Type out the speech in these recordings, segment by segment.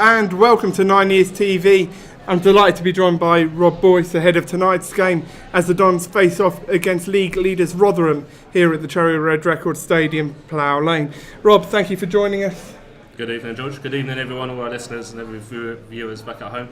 and welcome to 9yrsTV. I'm delighted to be joined by Rob Boyce ahead of tonight's game as the Dons face off against league leaders Rotherham here at the Cherry Red Records Stadium, Plough Lane. Rob, thank you for joining us. Good evening, George. Good evening, everyone, all our listeners and every viewers back at home.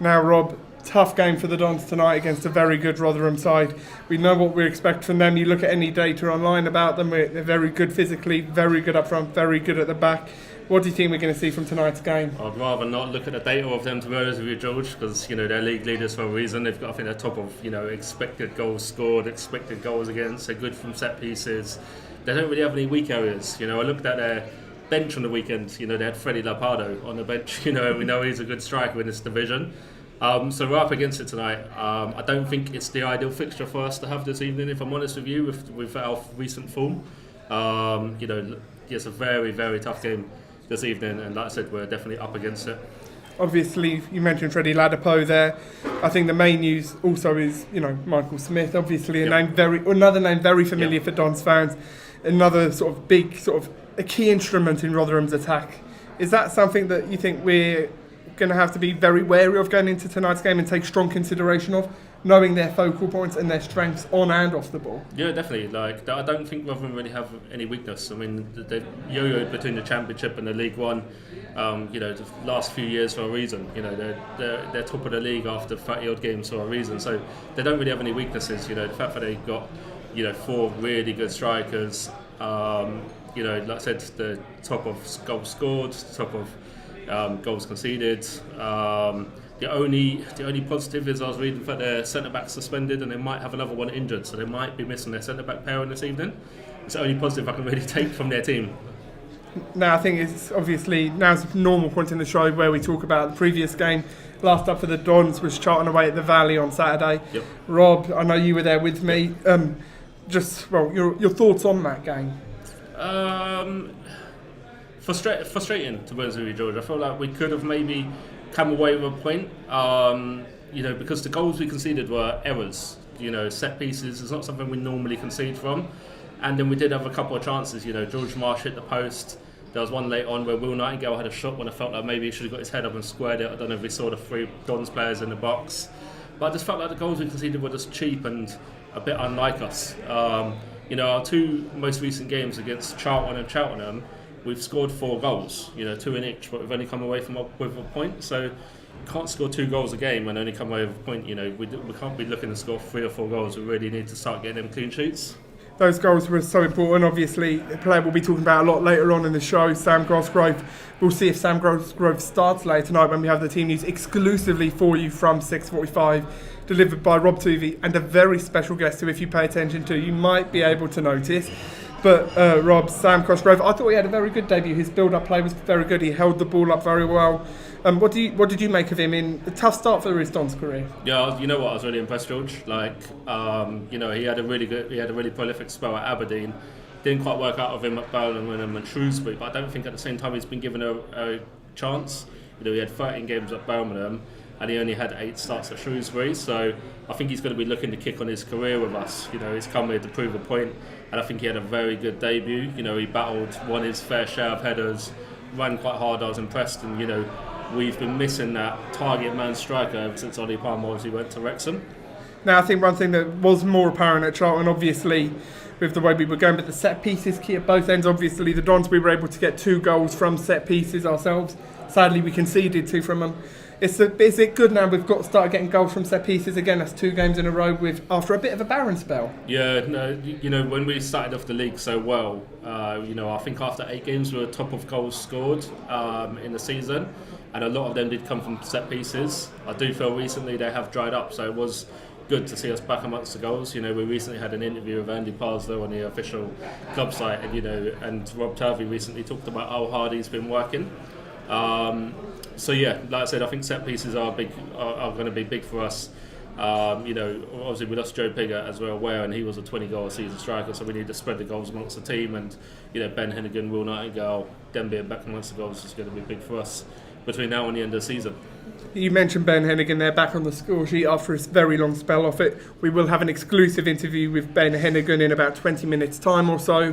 Now, Rob, tough game for the Dons tonight against a very good Rotherham side. We know what we expect from them. You look at any data online about them, they're very good physically, very good up front, very good at the back. What do you think we're going to see from tonight's game? I'd rather not look at the data of them, to be honest with you, George, because they're league leaders for a reason. They've got, I think, they're top of expected goals scored, expected goals against. They're good from set pieces. They don't really have any weak areas. I looked at their bench on the weekend. They had Freddie Lapardo on the bench. And we know he's a good striker in this division. So we're up against it tonight. I don't think it's the ideal fixture for us to have this evening, if I'm honest with you, with our recent form. It's a very, very tough game this evening, and like I said, we're definitely up against it. Obviously, you mentioned Freddie Ladapo there. I think the main news also is, Michael Smith. Obviously, another name very familiar for Dons fans. Another sort of big, a key instrument in Rotherham's attack. Is that something that you think we're going to have to be very wary of going into tonight's game and take strong consideration of, knowing their focal points and their strengths on and off the ball? Yeah, definitely. I don't think Rotherham really have any weakness. I mean, they've yo-yoed between the Championship and the League One, the last few years for a reason. They're top of the league after 30-odd games for a reason. So they don't really have any weaknesses. The fact that they've got, 4 really good strikers. Like I said, the top of goals scored, top of goals conceded. The only positive is I was reading that their centre-back suspended and they might have another one injured, so they might be missing their centre-back pair on this evening. It's the only positive I can really take from their team. Now I think it's obviously now's a normal point in the show where we talk about the previous game. Last up for the Dons was Charlton away at the Valley on Saturday. Yep. Rob, I know you were there with me. Your thoughts on that game? Frustrating, to be honest with you, George. I feel like we could have maybe come away with a point, because the goals we conceded were errors. Set pieces is not something we normally concede from. And then we did have a couple of chances. George Marsh hit the post. There was one late on where Will Nightingale had a shot when I felt like maybe he should have got his head up and squared it. I don't know if we saw the 3 Dons players in the box. But I just felt like the goals we conceded were just cheap and a bit unlike us. Our 2 most recent games against Charlton and Cheltenham, we've scored 4 goals, 2 in each, but we've only come away with a point. So you can't score 2 goals a game and only come away with a point. We can't be looking to score 3 or 4 goals. We really need to start getting them clean sheets. Those goals were so important. Obviously, a player we'll be talking about a lot later on in the show, Sam Grosgrove. We'll see if Sam Grosgrove starts later tonight when we have the team news exclusively for you from 6:45, delivered by Rob TV and a very special guest who, if you pay attention to, you might be able to notice. But Rob, Sam Cosgrove, I thought he had a very good debut. His build-up play was very good. He held the ball up very well. What did you make of him in a tough start for his Dons career? Yeah, you know what? I was really impressed, George. He had a really prolific spell at Aberdeen. Didn't quite work out of him at Birmingham and Shrewsbury, but I don't think at the same time he's been given a chance. He had 13 games at Birmingham and he only had 8 starts at Shrewsbury. So I think he's going to be looking to kick on his career with us. He's come here to prove a point. And I think he had a very good debut. He battled, won his fair share of headers, ran quite hard. I was impressed. And, we've been missing that target man striker ever since Ollie Palmer obviously went to Wrexham. Now, I think one thing that was more apparent at Charlton, obviously, with the way we were going, but the set pieces key at both ends. Obviously, the Dons, we were able to get 2 goals from set pieces ourselves. Sadly, we conceded 2 from them. Is it good now we've got to start getting goals from set pieces again? That's 2 games in a row after a bit of a barren spell. Yeah, no, when we started off the league so well, I think after 8 games we were top of goals scored in the season, and a lot of them did come from set pieces. I do feel recently they have dried up, so it was good to see us back amongst the goals. We recently had an interview with Andy Parslow on the official club site, and Rob Turvey recently talked about how hard he's been working. Like I said, I think set pieces are going to be big for us. Obviously we lost Joe Pigott, as we're aware, and he was a 20-goal a season striker, so we need to spread the goals amongst the team. And Ben Heneghan, Will Nightingale, them being back amongst the goals is going to be big for us between now and the end of the season. You mentioned Ben Heneghan there, back on the score sheet after a very long spell off it. We will have an exclusive interview with Ben Heneghan in about 20 minutes' time or so,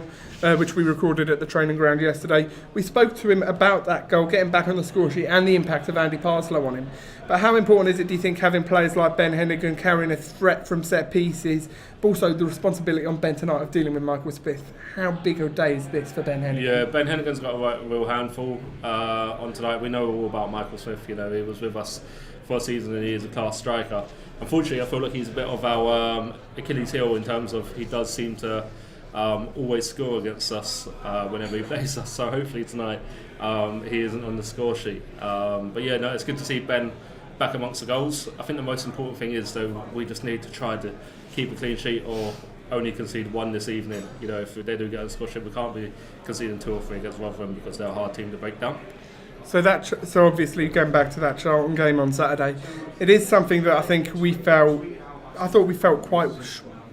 which we recorded at the training ground yesterday. We spoke to him about that goal, getting back on the score sheet, and the impact of Andy Parslow on him. But how important is it, do you think, having players like Ben Heneghan carrying a threat from set pieces, but also the responsibility on Ben tonight of dealing with Michael Smith? How big a day is this for Ben Heneghan? Yeah, Ben Heneghan's got a real handful on tonight. We know all about Michael Smith. You know, he was with us for a season and he is a class striker. Unfortunately, I feel like he's a bit of our Achilles heel in terms of he does seem to always score against us whenever he plays us. So hopefully tonight he isn't on the score sheet. But yeah, no, it's good to see Ben back amongst the goals. I think the most important thing is, though, we just need to try to keep a clean sheet or only concede one this evening. You know, if they do get on the score sheet, we can't be conceding 2 or 3 against Rotherham because they're a hard team to break down. So obviously going back to that Charlton game on Saturday, it is something that I think we felt. I thought we felt quite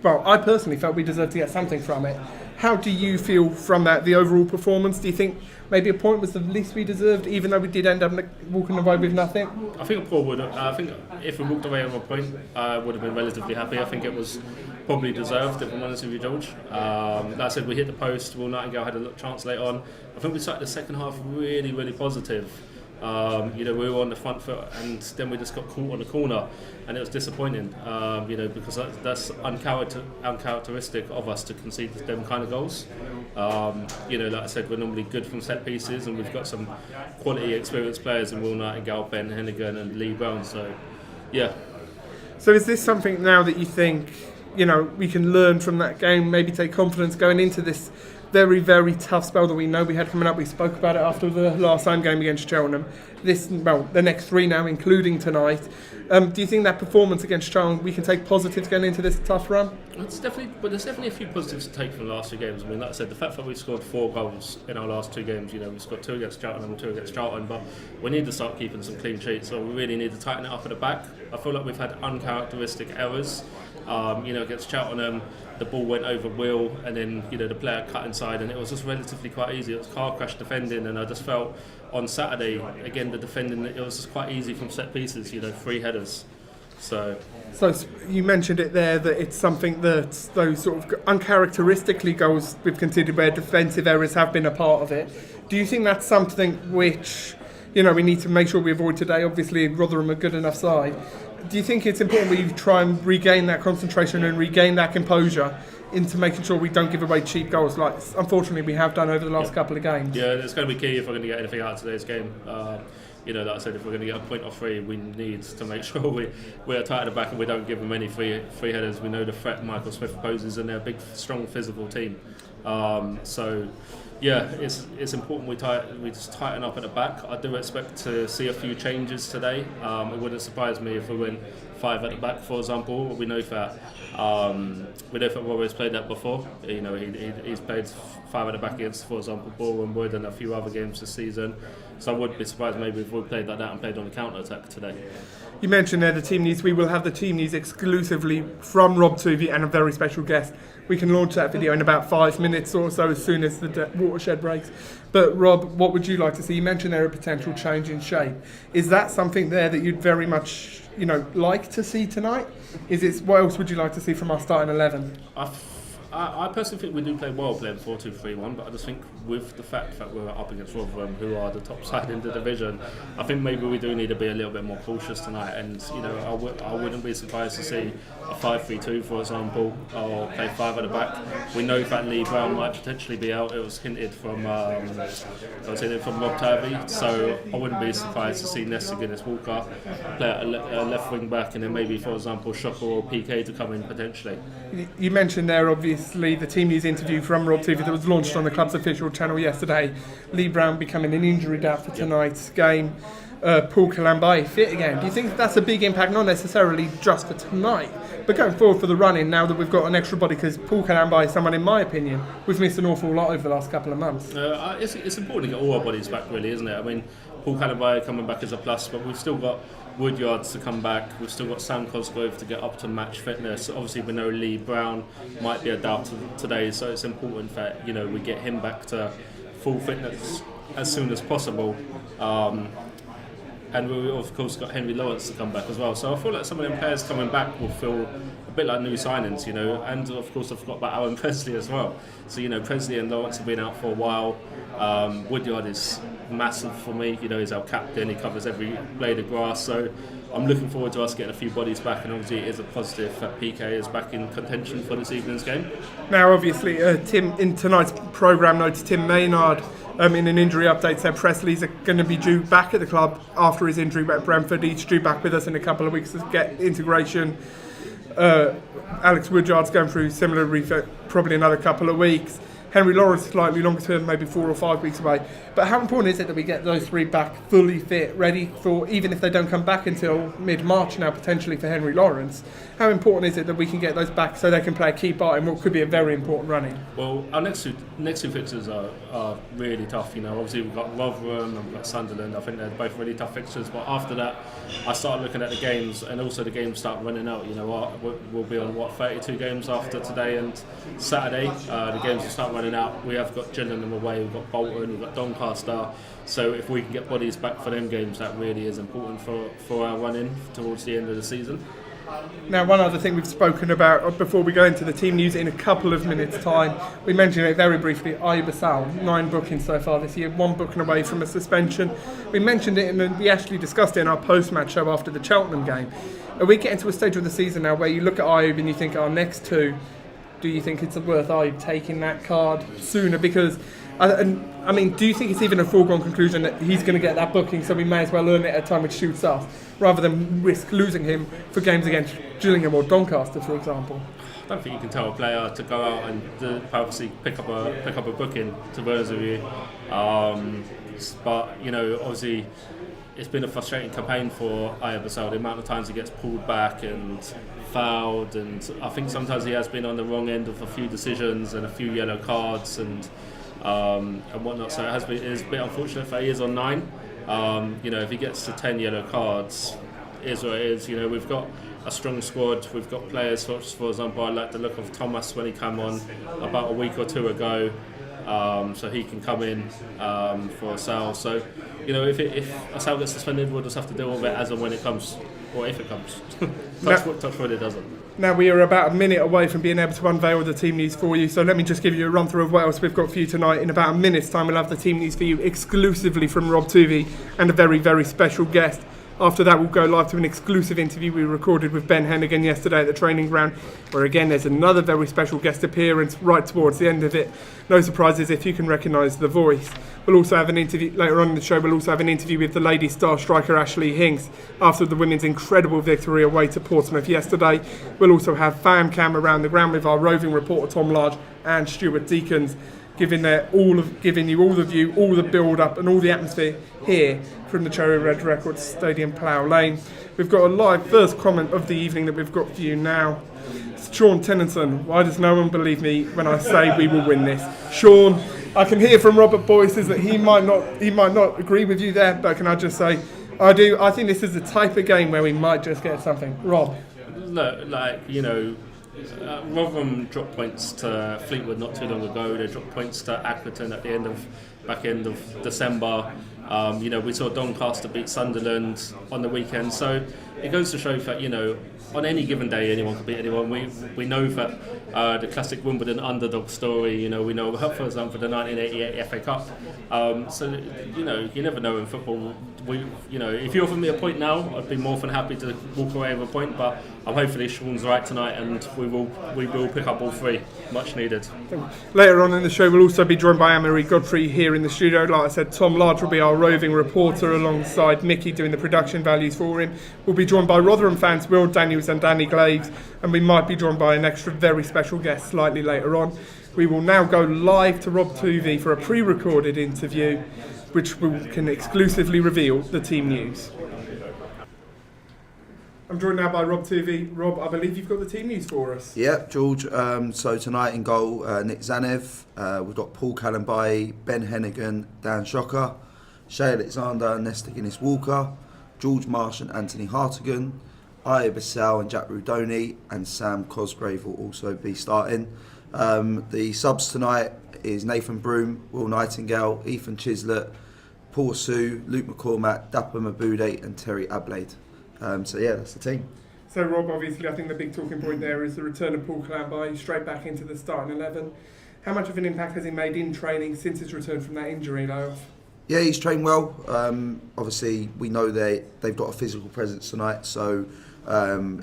well. I personally felt we deserved to get something from it. How do you feel from that? The overall performance? Do you think maybe a point was the least we deserved, even though we did end up walking away with nothing? I think Paul would. I think if we walked away with a point, I would have been relatively happy. I think it was probably deserved, if I'm honest with you, George. Like I said, we hit the post. Will Nightingale had a chance late on. I think we started the second half really, really positive. You know, we were on the front foot, and then we just got caught on the corner, and it was disappointing. You know, because that's uncharacteristic of us to concede them kind of goals. You know, like I said, we're normally good from set pieces, and we've got some quality, experienced players in Will Nightingale, Ben Heneghan, and Lee Brown. So, yeah. So, is this something now that you think, you know, we can learn from that game? Maybe take confidence going into this very, very tough spell that we know we had coming up. We spoke about it after the last home game against Cheltenham. The next 3 now, including tonight. Do you think that performance against Cheltenham, we can take positives going into this tough run? There's definitely a few positives to take from the last 2 games. I mean, like I said, the fact that we've scored 4 goals in our last 2 games, you know, we've scored 2 against Cheltenham and 2 against Charlton, but we need to start keeping some clean sheets, so we really need to tighten it up at the back. I feel like we've had uncharacteristic errors. You know, against Cheltenham, the ball went over Will, and then, you know, the player cut inside, and it was just relatively quite easy. It was car crash defending, and I just felt on Saturday, again, the defending, it was just quite easy from set pieces, you know, 3 headers. So you mentioned it there, that it's something that those sort of uncharacteristically goals we've conceded where defensive errors have been a part of it. Do you think that's something which, you know, we need to make sure we avoid today? Obviously, Rotherham are a good enough side. Do you think it's important we try and regain that concentration and regain that composure into making sure we don't give away cheap goals, like unfortunately we have done over the last couple of games? Yeah, it's going to be key if we're going to get anything out of today's game. You know, like I said, if we're going to get a point or 3, we need to make sure we're tight at the back and we don't give them any free headers. We know the threat Michael Smith poses, and they're a big, strong, physical team. So, yeah, it's important we just tighten up at the back. I do expect to see a few changes today. It wouldn't surprise me if we went 5 at the back, for example. We know that Robert's played that before. You know, he's played 5 at the back against, for example, Boreham Wood and a few other games this season. So I would be surprised maybe if we played like that and played on the counter attack today. You mentioned there the team news. We will have the team news exclusively from Rob Tuvey and a very special guest. We can launch that video in about 5 minutes or so, as soon as the watershed breaks. But Rob, what would you like to see? You mentioned there a potential change in shape. Is that something there that you'd very much, you know, like to see tonight? What else would you like to see from our starting 11? I personally think we do play well playing 4-2-3-1, but I just think with the fact that we're up against Rotherham, who are the top side in the division, I think maybe we do need to be a little bit more cautious tonight. And, you know, I wouldn't be surprised to see a 5-3-2, for example, or play 5 at the back. We know that Lee Brown might potentially be out. It was hinted from Rob Tavey, so I wouldn't be surprised to see Nesta Guinness-Walker play at a left wing back, and then maybe, for example, Shocker or PK to come in potentially. You mentioned there, obviously, the team news interview from Rob Tuvey that was launched on the club's official channel yesterday. Lee Brown becoming an injury doubt for tonight's game. Paul Kalambai fit again. Do you think that's a big impact, not necessarily just for tonight, but going forward for the run-in, now that we've got an extra body? Because Paul Kalambai is someone, in my opinion, we've missed an awful lot over the last couple of months. It's important to get all our bodies back, really, isn't it? I mean, Paul Kalambai coming back is a plus, but we've still got Woodyards to come back. We've still got Sam Cosgrove to get up to match fitness. Obviously, we know Lee Brown might be a doubt today, so it's important that, you know, we get him back to full fitness as soon as possible. and we of course got Henry Lawrence to come back as well. So I feel like some of them players coming back will feel a bit like new signings, and of course I forgot about Aaron Presley as well. So Presley and Lawrence have been out for a while. Woodyard is massive for me. He's our captain. He covers every blade of grass. So I'm looking forward to us getting a few bodies back, and obviously it is a positive that PK is back in contention for this evening's game. Now, obviously, Tim, in tonight's programme notes, Tim Maynard, in an injury update, said Presley's going to be due back at the club after his injury at Brentford. He's due back with us in a couple of weeks to get integration. Alex Woodyard's going through similar refit, probably another couple of weeks. Henry Lawrence slightly longer term, maybe 4 or 5 weeks away. But how important is it that we get those three back fully fit, ready for, even if they don't come back until mid-March now, potentially for Henry Lawrence, how important is it that we can get those back so they can play a key part in what could be a very important running? Well, our next two fixtures are really tough. Obviously we've got Rotherham and we've got Sunderland. I think they're both really tough fixtures. But after that, I started looking at the games, and also the games start running out. We'll be on 32 games after today and Saturday. The games will start running out. We have got Gillingham away, we've got Bolton, we've got Doncaster. So if we can get bodies back for them games, that really is important for our running towards the end of the season. Now, one other thing we've spoken about before we go into the team news in a couple of minutes' time, we mentioned it very briefly, Ayub Assal, 9 bookings so far this year, 1 booking away from a suspension. We mentioned it and we actually discussed it in our post-match show after the Cheltenham game. Are we getting to a stage of the season now where you look at Ayub and you think our next 2, do you think it's worth Ayub taking that card sooner? Because, do you think it's even a foregone conclusion that he's going to get that booking, so we may as well earn it at a time which suits us, rather than risk losing him for games against Gillingham or Doncaster, for example? I don't think you can tell a player to go out and obviously pick up a booking, to be honest with you. But obviously it's been a frustrating campaign for Ayub Assal. The amount of times he gets pulled back and fouled, and I think sometimes he has been on the wrong end of a few decisions and a few yellow cards and whatnot. So it's a bit unfortunate that he is on 9. If he gets to 10 yellow cards, it is what it is. We've got a strong squad. We've got players, for example, I like the look of Thomas when he came on about a week or 2 ago. So he can come in for Assal. So, if Assal gets suspended, we'll just have to deal with it as and when it comes, or if it comes. Touch wood, it doesn't. Now, we are about a minute away from being able to unveil the team news for you, so let me just give you a run through of what else we've got for you tonight. In about a minute's time, we'll have the team news for you exclusively from Rob Tuvey and a very, very special guest. After that, we'll go live to an exclusive interview we recorded with Ben Heneghan yesterday at the training ground, where again there's another very special guest appearance right towards the end of it. No surprises if you can recognise the voice. We'll also have an interview later on in the show. We'll also have an interview with the ladies' star striker Ashley Hinks after the women's incredible victory away to Portsmouth yesterday. We'll also have fan cam around the ground with our roving reporter Tom Large and Stuart Deacons, giving you all the view, all the build-up and all the atmosphere here from the Cherry Red Records Stadium, Plough Lane. We've got a live first comment of the evening that we've got for you now. It's Sean Tennyson. Why does no one believe me when I say we will win this? Sean, I can hear from Robert Boyces that he might not agree with you there, but can I just say, I do. I think this is the type of game where we might just get something. Rob? Look, Rotherham dropped points to Fleetwood not too long ago. They dropped points to Accrington at the back end of December. We saw Doncaster beat Sunderland on the weekend. So it goes to show that, on any given day, anyone can beat anyone. We know that the classic Wimbledon underdog story, we know about, for example, the 1988 FA Cup. You never know in football. If you offer me a point now, I'd be more than happy to walk away with a point, but hopefully Sean's right tonight and we will pick up all 3. Much needed. Later on in the show, we'll also be joined by Anne-Marie Godfrey here in the studio. Like I said, Tom Large will be our roving reporter alongside Mickey doing the production values for him. We'll be joined by Rotherham fans Will Daniels and Danny Glaves, and we might be joined by an extra very special guest slightly later on. We will now go live to Rob Tuvey for a pre-recorded interview, which can exclusively reveal the team news. I'm joined now by Rob Tuvey. Rob, I believe you've got the team news for us. Yep, George. So tonight in goal, Nick Zanev. We've got Paul Callenby, Ben Heneghan, Dan Shocker, Shay Alexander, Nesta Guinness-Walker, George Marsh and Anthony Hartigan, Ayub Assal and Jack Rudoni, and Sam Cosgrave will also be starting. The subs tonight is Nathan Broom, Will Nightingale, Ethan Chislett, Paul Sue, Luke McCormack, Dapper Mabude and Terry Ablade. So yeah, that's the team. So Rob, obviously I think the big talking point there is the return of Paul Calambai straight back into the starting 11. How much of an impact has he made in training since his return from that injury layoff? Yeah, he's trained well. Obviously, we know they've got a physical presence tonight, so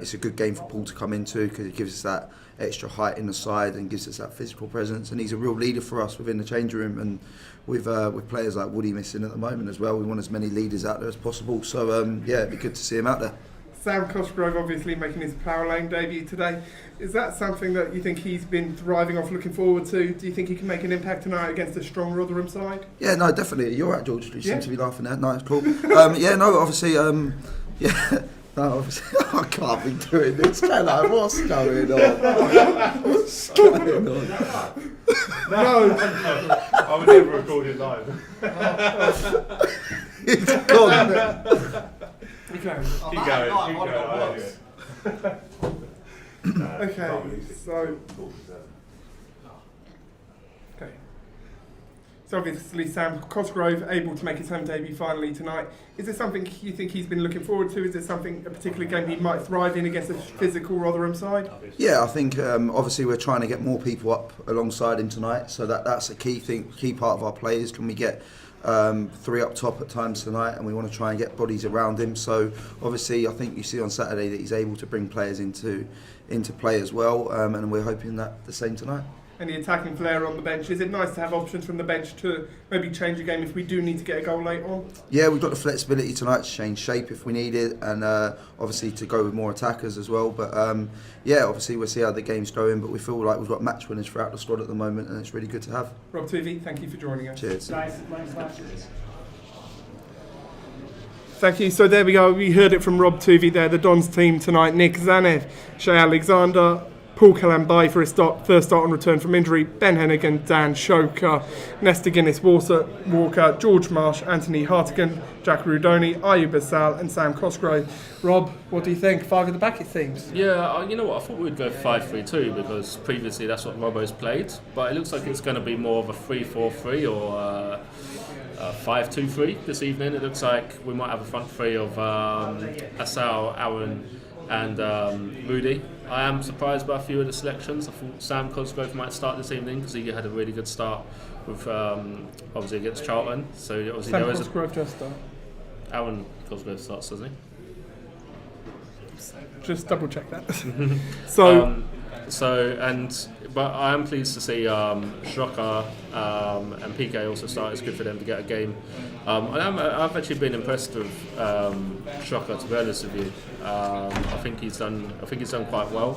it's a good game for Paul to come into because it gives us that extra height in the side and gives us that physical presence. And he's a real leader for us within the change room. And with players like Woody missing at the moment as well, we want as many leaders out there as possible. So yeah, it'd be good to see him out there. Sam Cosgrove obviously making his Power Lane debut today. Is that something that you think he's been thriving off, looking forward to? Do you think he can make an impact tonight against a strong Rotherham side? Yeah, no, definitely. You're right, George. You seem to be laughing there. No, it's cool. Yeah, no, obviously, yeah. No, obviously, I can't be doing this, can I? What's going on? What's going on? No. I would never record it live. It's gone. Okay. Keep going. Okay. So. Okay. So obviously Sam Cosgrove able to make his home debut finally tonight. Is it something you think he's been looking forward to? Is it something, a particular game he might thrive in against a physical Rotherham side? Yeah, I think obviously we're trying to get more people up alongside him tonight, so that's a key part of our plays. Can we get 3 up top at times tonight, and we want to try and get bodies around him. So obviously I think you see on Saturday that he's able to bring players into play as well, and we're hoping that the same tonight. And the attacking player on the bench, is it nice to have options from the bench to maybe change a game if we do need to get a goal late on? Yeah, we've got the flexibility tonight to change shape if we need it, and obviously to go with more attackers as well. But yeah, obviously we'll see how the game's going, but we feel like we've got match winners throughout the squad at the moment, and it's really good to have. Rob Tuvey, thank you for joining us. Cheers. Thank you. So there we go. We heard it from Rob Tuvey there, the Dons team tonight. Nick Zanev, Shea Alexander, Paul Calambai for his first start on return from injury, Ben Heneghan, Dan Shoker, Nesta Guinness-Walker, George Marsh, Anthony Hartigan, Jack Rudoni, Ayub Basal and Sam Cosgrove. Rob, what do you think? 5 at the back it seems. Yeah, you know what, I thought we'd go 5-3-2 because previously that's what Robbo's played, but it looks like it's going to be more of a 3-4-3 or 5-2-3 this evening. It looks like we might have a front three of Asal, Aaron and Rudy. I am surprised by a few of the selections. I thought Sam Cosgrove might start this evening because he had a really good start with obviously against Charlton. So obviously Sam there is Cosgrove just start. Aaron Cosgrove starts, doesn't he? Just double check that. But I am pleased to see Shoka and PK also start. It's good for them to get a game. I've actually been impressed with Shoka, to be honest with you. I think he's done quite well.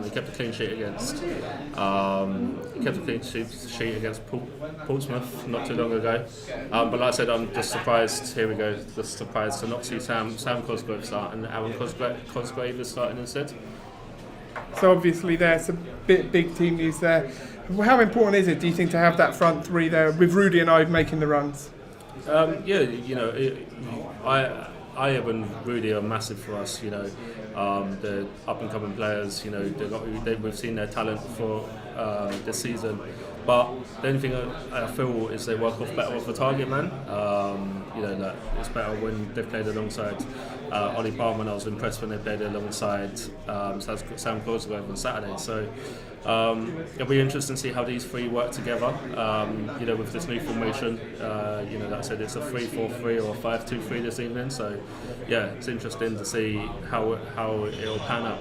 He kept a clean sheet against Portsmouth not too long ago. But like I said, I'm just surprised. Here we go. Just surprised to not see Sam Cosgrove start and Aaron Cosgrave is starting instead. So obviously there's a big team news there. How important is it, do you think, to have that front three there with Rudy and Ive making the runs? Yeah, you know, Ive and Rudy are massive for us. You know, they're up and coming players. You know, we've seen their talent for this season. But the only thing I feel is they work off better off the target man. You know, that it's better when they've played alongside Ollie Palmer. I was impressed when they played alongside Sam Cosgrove on Saturday. So it'll be interesting to see how these three work together. You know, with this new formation. You know, like I said, it's a 3-4-3 or 5-2-3 this evening. So yeah, it's interesting to see how it'll pan out.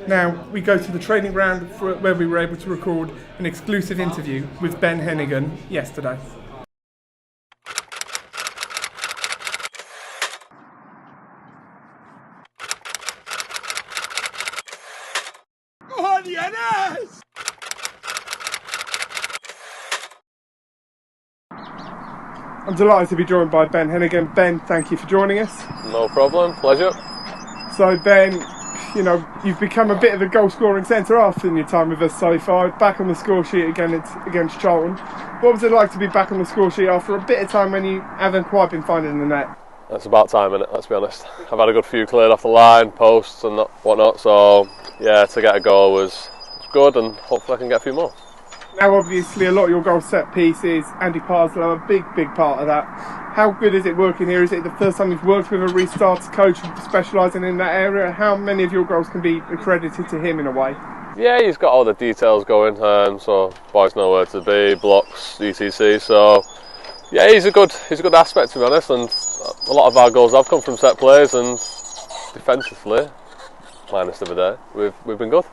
Now we go to the training ground where we were able to record an exclusive interview with Ben Heneghan yesterday. Go on, Yannis! I'm delighted to be joined by Ben Heneghan. Ben, thank you for joining us. No problem, pleasure. So Ben, you know, you've become a bit of a goal-scoring centre-half in your time with us so far. Back on the score sheet again against Charlton. What was it like to be back on the score sheet after a bit of time when you haven't quite been finding the net? It's about time, innit, let's be honest. I've had a good few cleared off the line, posts and whatnot, so yeah, to get a goal was good and hopefully I can get a few more. Now obviously a lot of your goal set pieces, Andy Parslow, a big part of that. How good is it working here? Is it the first time you've worked with a restarts coach specialising in that area? How many of your goals can be accredited to him in a way? Yeah, he's got all the details going, so boys know where to be, blocks, etc. So yeah, he's a good aspect, to be honest. And a lot of our goals have come from set plays, and defensively, minus the other day, we've been good.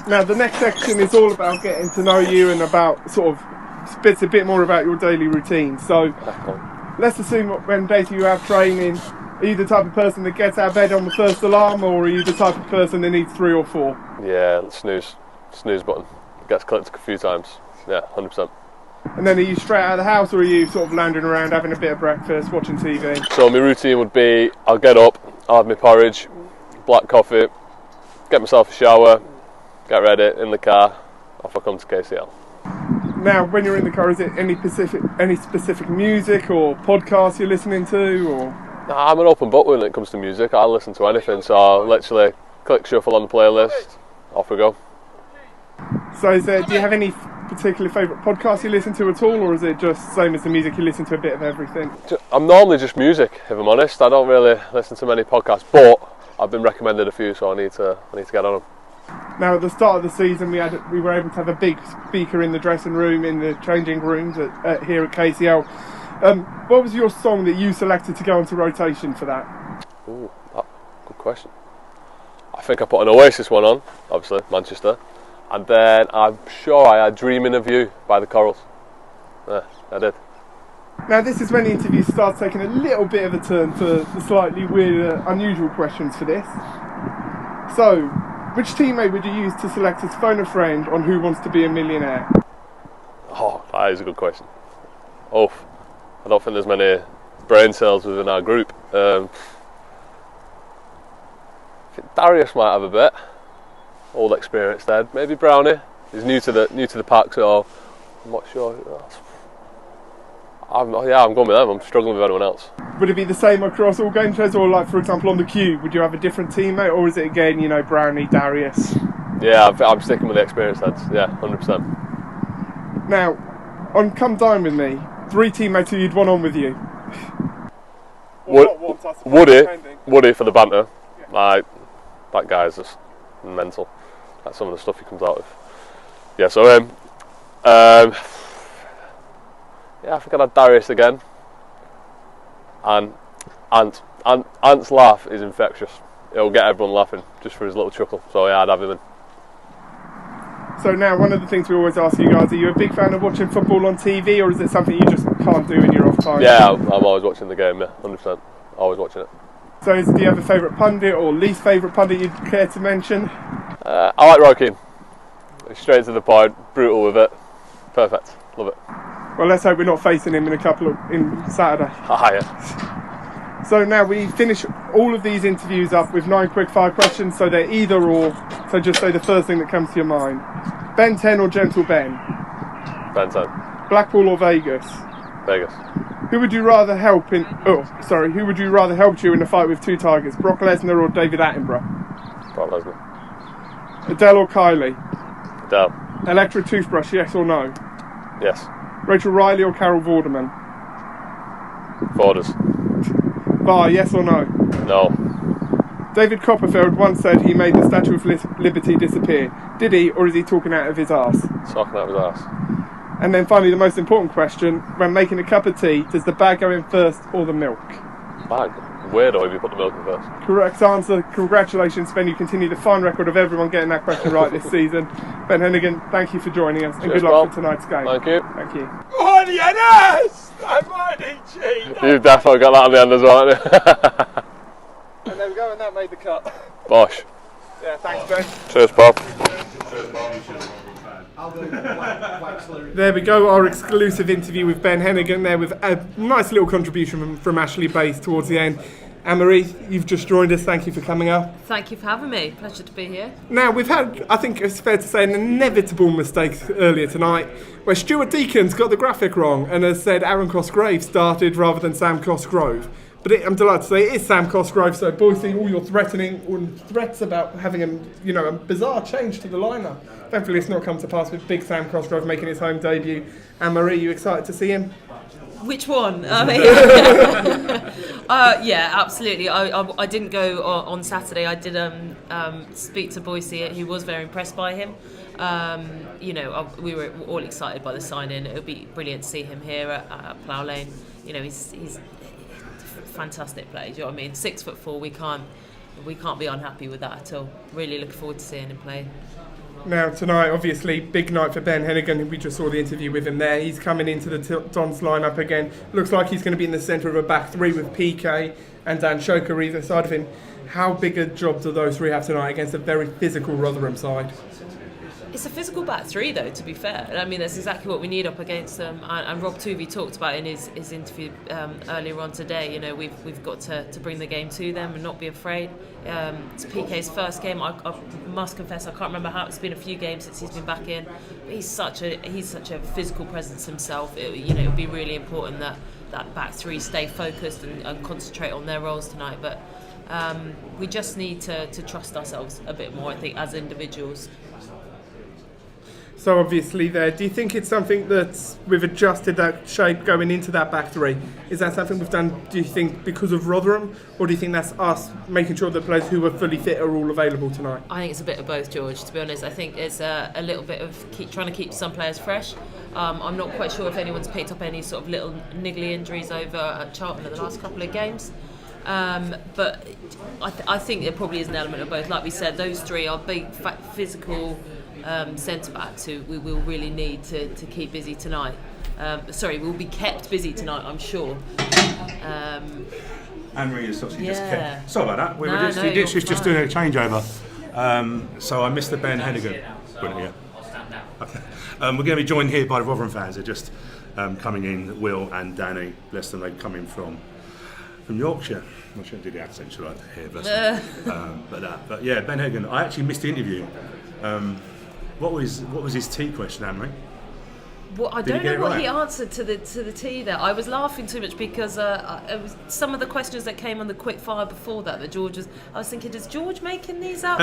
Now the next section is all about getting to know you and about sort of bits a bit more about your daily routine. So let's assume when days you have training, are you the type of person that gets out of bed on the first alarm, or are you the type of person that needs 3 or 4? Yeah, snooze button gets clicked a few times. Yeah, 100%. And then are you straight out of the house, or are you sort of lounging around having a bit of breakfast, watching TV? So my routine would be, I'll get up, I'll have my porridge, black coffee, get myself a shower, get ready, in the car, off I come to KCL. Now, when you're in the car, is it any specific music or podcasts you're listening to, or? Nah, I'm an open book when it comes to music. I'll listen to anything, so I'll literally click shuffle on the playlist, off we go. So do you have any particular favourite podcasts you listen to at all, or is it just same as the music, you listen to a bit of everything? I'm normally just music, if I'm honest. I don't really listen to many podcasts, but I've been recommended a few, so I need to get on them. Now, at the start of the season, we were able to have a big speaker in the dressing room, in the changing rooms here at KCL. What was your song that you selected to go into rotation for that? Ooh, good question. I think I put an Oasis one on, obviously, Manchester. And then I'm sure I had Dreaming of You by the Corals. Yeah, I did. Now, this is when the interview starts taking a little bit of a turn for the slightly weird, unusual questions for this. So, which teammate would you use to select as phone a friend on Who Wants to Be a Millionaire? Oh, that is a good question. Oh, I don't think there's many brain cells within our group. I think Darius might have a bit. Old experience there. Maybe Brownie. He's new to the pack, so I'm not sure. I'm going with them. I'm struggling with anyone else. Would it be the same across all game shows, or like, for example, on the queue, would you have a different teammate, or is it again, Brownie, Darius? Yeah, I'm sticking with the experienced heads. Yeah, 100%. Now, on Come Dine With Me, 3 teammates who you'd want on with you. Woody for the banter. Yeah. That guy's just mental. That's some of the stuff he comes out with. Yeah, so yeah, I think I'd have Darius again. And Ant's laugh is infectious. It'll get everyone laughing just for his little chuckle. So yeah, I'd have him in. So now, one of the things we always ask you guys, are you a big fan of watching football on TV, or is it something you just can't do in your off time? Yeah, I'm always watching the game, yeah, 100%. Always watching it. So do you have a favourite pundit or least favourite pundit you'd care to mention? I like Roy Keane. Straight to the point, brutal with it. Perfect, love it. Well, let's hope we're not facing him in Saturday. Yeah. So now we finish all of these interviews up with 9 quick-fire questions, so they're either or. So just say the first thing that comes to your mind. Ben 10 or Gentle Ben? Ben 10. Blackpool or Vegas? Vegas. Who would you rather help Who would you rather help you in a fight with 2 tigers? Brock Lesnar or David Attenborough? Brock Lesnar. Adele or Kylie? Adele. Electric toothbrush, yes or no? Yes. Rachel Riley or Carol Vorderman? Borders. Bar, yes or no? No. David Copperfield once said he made the Statue of Liberty disappear. Did he, or is he talking out of his arse? Talking out of his arse. And then finally, the most important question: when making a cup of tea, does the bag go in first or the milk? Bag. Weirdo if you put the milk in first. Correct answer. Congratulations, Ben. You continue the fine record of everyone getting that question right this season. Ben Heneghan, thank you for joining us, and Cheers, good luck Bob. for tonight's game. Thank you. Thank you. On the NS! I'm mighty cheap! You've definitely got that on the end as well, haven't you? And there we go, and that made the cut. Bosh. Yeah, thanks, Ben. Cheers, Bob. There we go, our exclusive interview with Ben Heneghan there, with a nice little contribution from Ashley Bass towards the end. Anne-Marie, you've just joined us, thank you for coming up. Thank you for having me, pleasure to be here. Now, we've had, I think it's fair to say, an inevitable mistake earlier tonight, where Stuart Deacon's got the graphic wrong and has said Aaron Cosgrave started rather than Sam Cosgrove. But I'm delighted to say it is Sam Cosgrove. So, Boise, all your threats about having a bizarre change to the lineup. Thankfully, it's not come to pass with big Sam Cosgrove making his home debut. And Marie, you excited to see him? Which one? Yeah, absolutely. I didn't go on Saturday. I did speak to Boise. He was very impressed by him. We were all excited by the sign-in. It would be brilliant to see him here at Plough Lane. He's fantastic player. Do you know what I mean? 6'4". We can't be unhappy with that at all. Really looking forward to seeing him play. Now tonight, obviously, big night for Ben Heneghan. We just saw the interview with him there. He's coming into the Dons lineup again. Looks like he's going to be in the centre of a back three with PK and Dan Shoker either side of him. How big a job do those three have tonight against a very physical Rotherham side? It's a physical back three, though, to be fair. I mean, that's exactly what we need up against them. And Rob Tuvey talked about in his interview earlier on today. We've got to bring the game to them and not be afraid. It's PK's first game. I must confess, I can't remember how. It's been a few games since he's been back in. But he's such a physical presence himself. It would be really important that back three stay focused and concentrate on their roles tonight. But we just need to trust ourselves a bit more, I think, as individuals. So obviously there, do you think it's something that we've adjusted that shape going into that back three? Is that something we've done, do you think, because of Rotherham? Or do you think that's us making sure the players who are fully fit are all available tonight? I think it's a bit of both, George, to be honest. I think it's a little bit of trying to keep some players fresh. I'm not quite sure if anyone's picked up any sort of little niggly injuries over at Charlton in the last couple of games. But I think there probably is an element of both. Like we said, those three are big, physical centre-backs who we will really need to keep busy tonight. We'll be kept busy tonight, I'm sure. Anne-Marie is obviously just Yeah. kept... Sorry about that. We were you're just doing a changeover. So I missed the Ben Heneghan. Brilliant, yeah. Okay. We're going to be joined here by the Rotherham fans. They're just coming in. Will and Danny, bless them, they coming from Yorkshire. I'm not sure I did the accent, should I? Here, bless them. But yeah, Ben Heneghan. I actually missed the interview. What was his tea question, Anne-Marie? Well, I don't know what right? he answered to the tea there. I was laughing too much because it was some of the questions that came on the quick fire before that George was. I was thinking, is George making these up?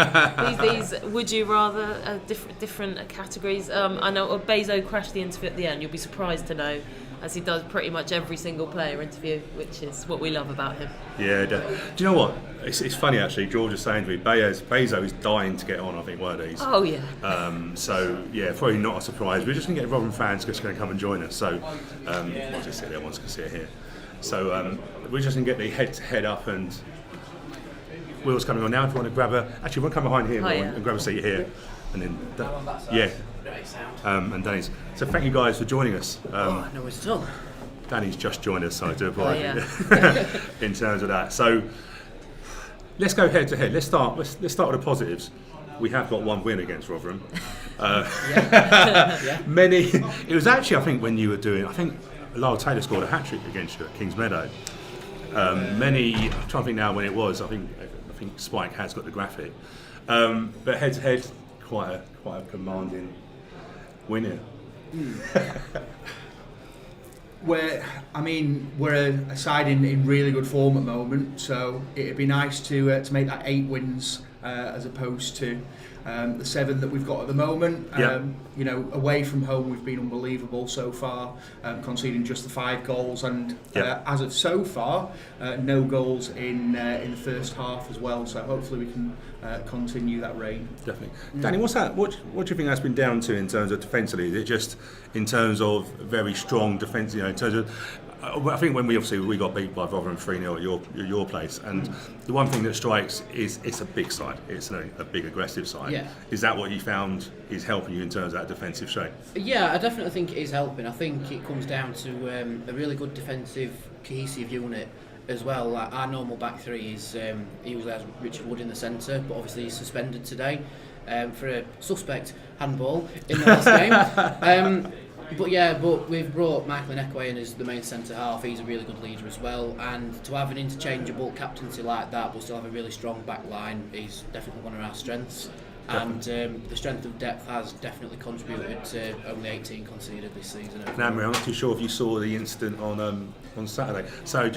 these would you rather different categories? I know Bezo crashed the interview at the end. You'll be surprised to know, as he does pretty much every single player interview, which is what we love about him. Yeah, do you know what? It's funny actually. George was saying to me, Bezo is dying to get on. I think one of these. Oh yeah. So yeah, probably not a surprise. We're just going to get Rotherham fans just going to come and join us. So I'll just sit there. Once can sit here. So we're just going to get the head up and Will's coming on now. If you want to grab we'll come behind here and grab a seat here, and then and Danny's. So thank you guys for joining us. No worries at all. Danny's just joined us, so I do apologise in terms of that. So let's go head to head. Let's start with the positives. We have got one win against Rotherham. Many. It was actually, I think, when you were doing. I think Lyle Taylor scored a hat trick against you at Kings Meadow. I'm trying to think now when it was. I think Spike has got the graphic. But head to head, quite a commanding win here. We're a side in really good form at the moment, so it'd be nice to make that 8 wins as opposed to the 7 that we've got at the moment. Away from home we've been unbelievable so far, conceding just the 5 goals, and as of so far, no goals in the first half as well. So hopefully we can continue that reign. Definitely, Danny. What's that? What do you think that's been down to in terms of defensively? Is it just in terms of very strong defence? In terms of. I think when we got beat by Rotherham 3-0 at your place, and the one thing that strikes is it's a big side. It's a big aggressive side. Yeah. Is that what you found is helping you in terms of that defensive shape? Yeah, I definitely think it is helping. I think it comes down to a really good defensive, cohesive unit as well. Like our normal back three is he usually has Richard Wood in the centre, but obviously he's suspended today for a suspect handball in the last game. But we've brought Michael Heneghan in as the main centre half. He's a really good leader as well, and to have an interchangeable captaincy like that but still have a really strong back line is definitely one of our strengths. and the strength of depth has definitely contributed to only 18 conceded this season. Now, I'm not too sure if you saw the incident on Saturday. So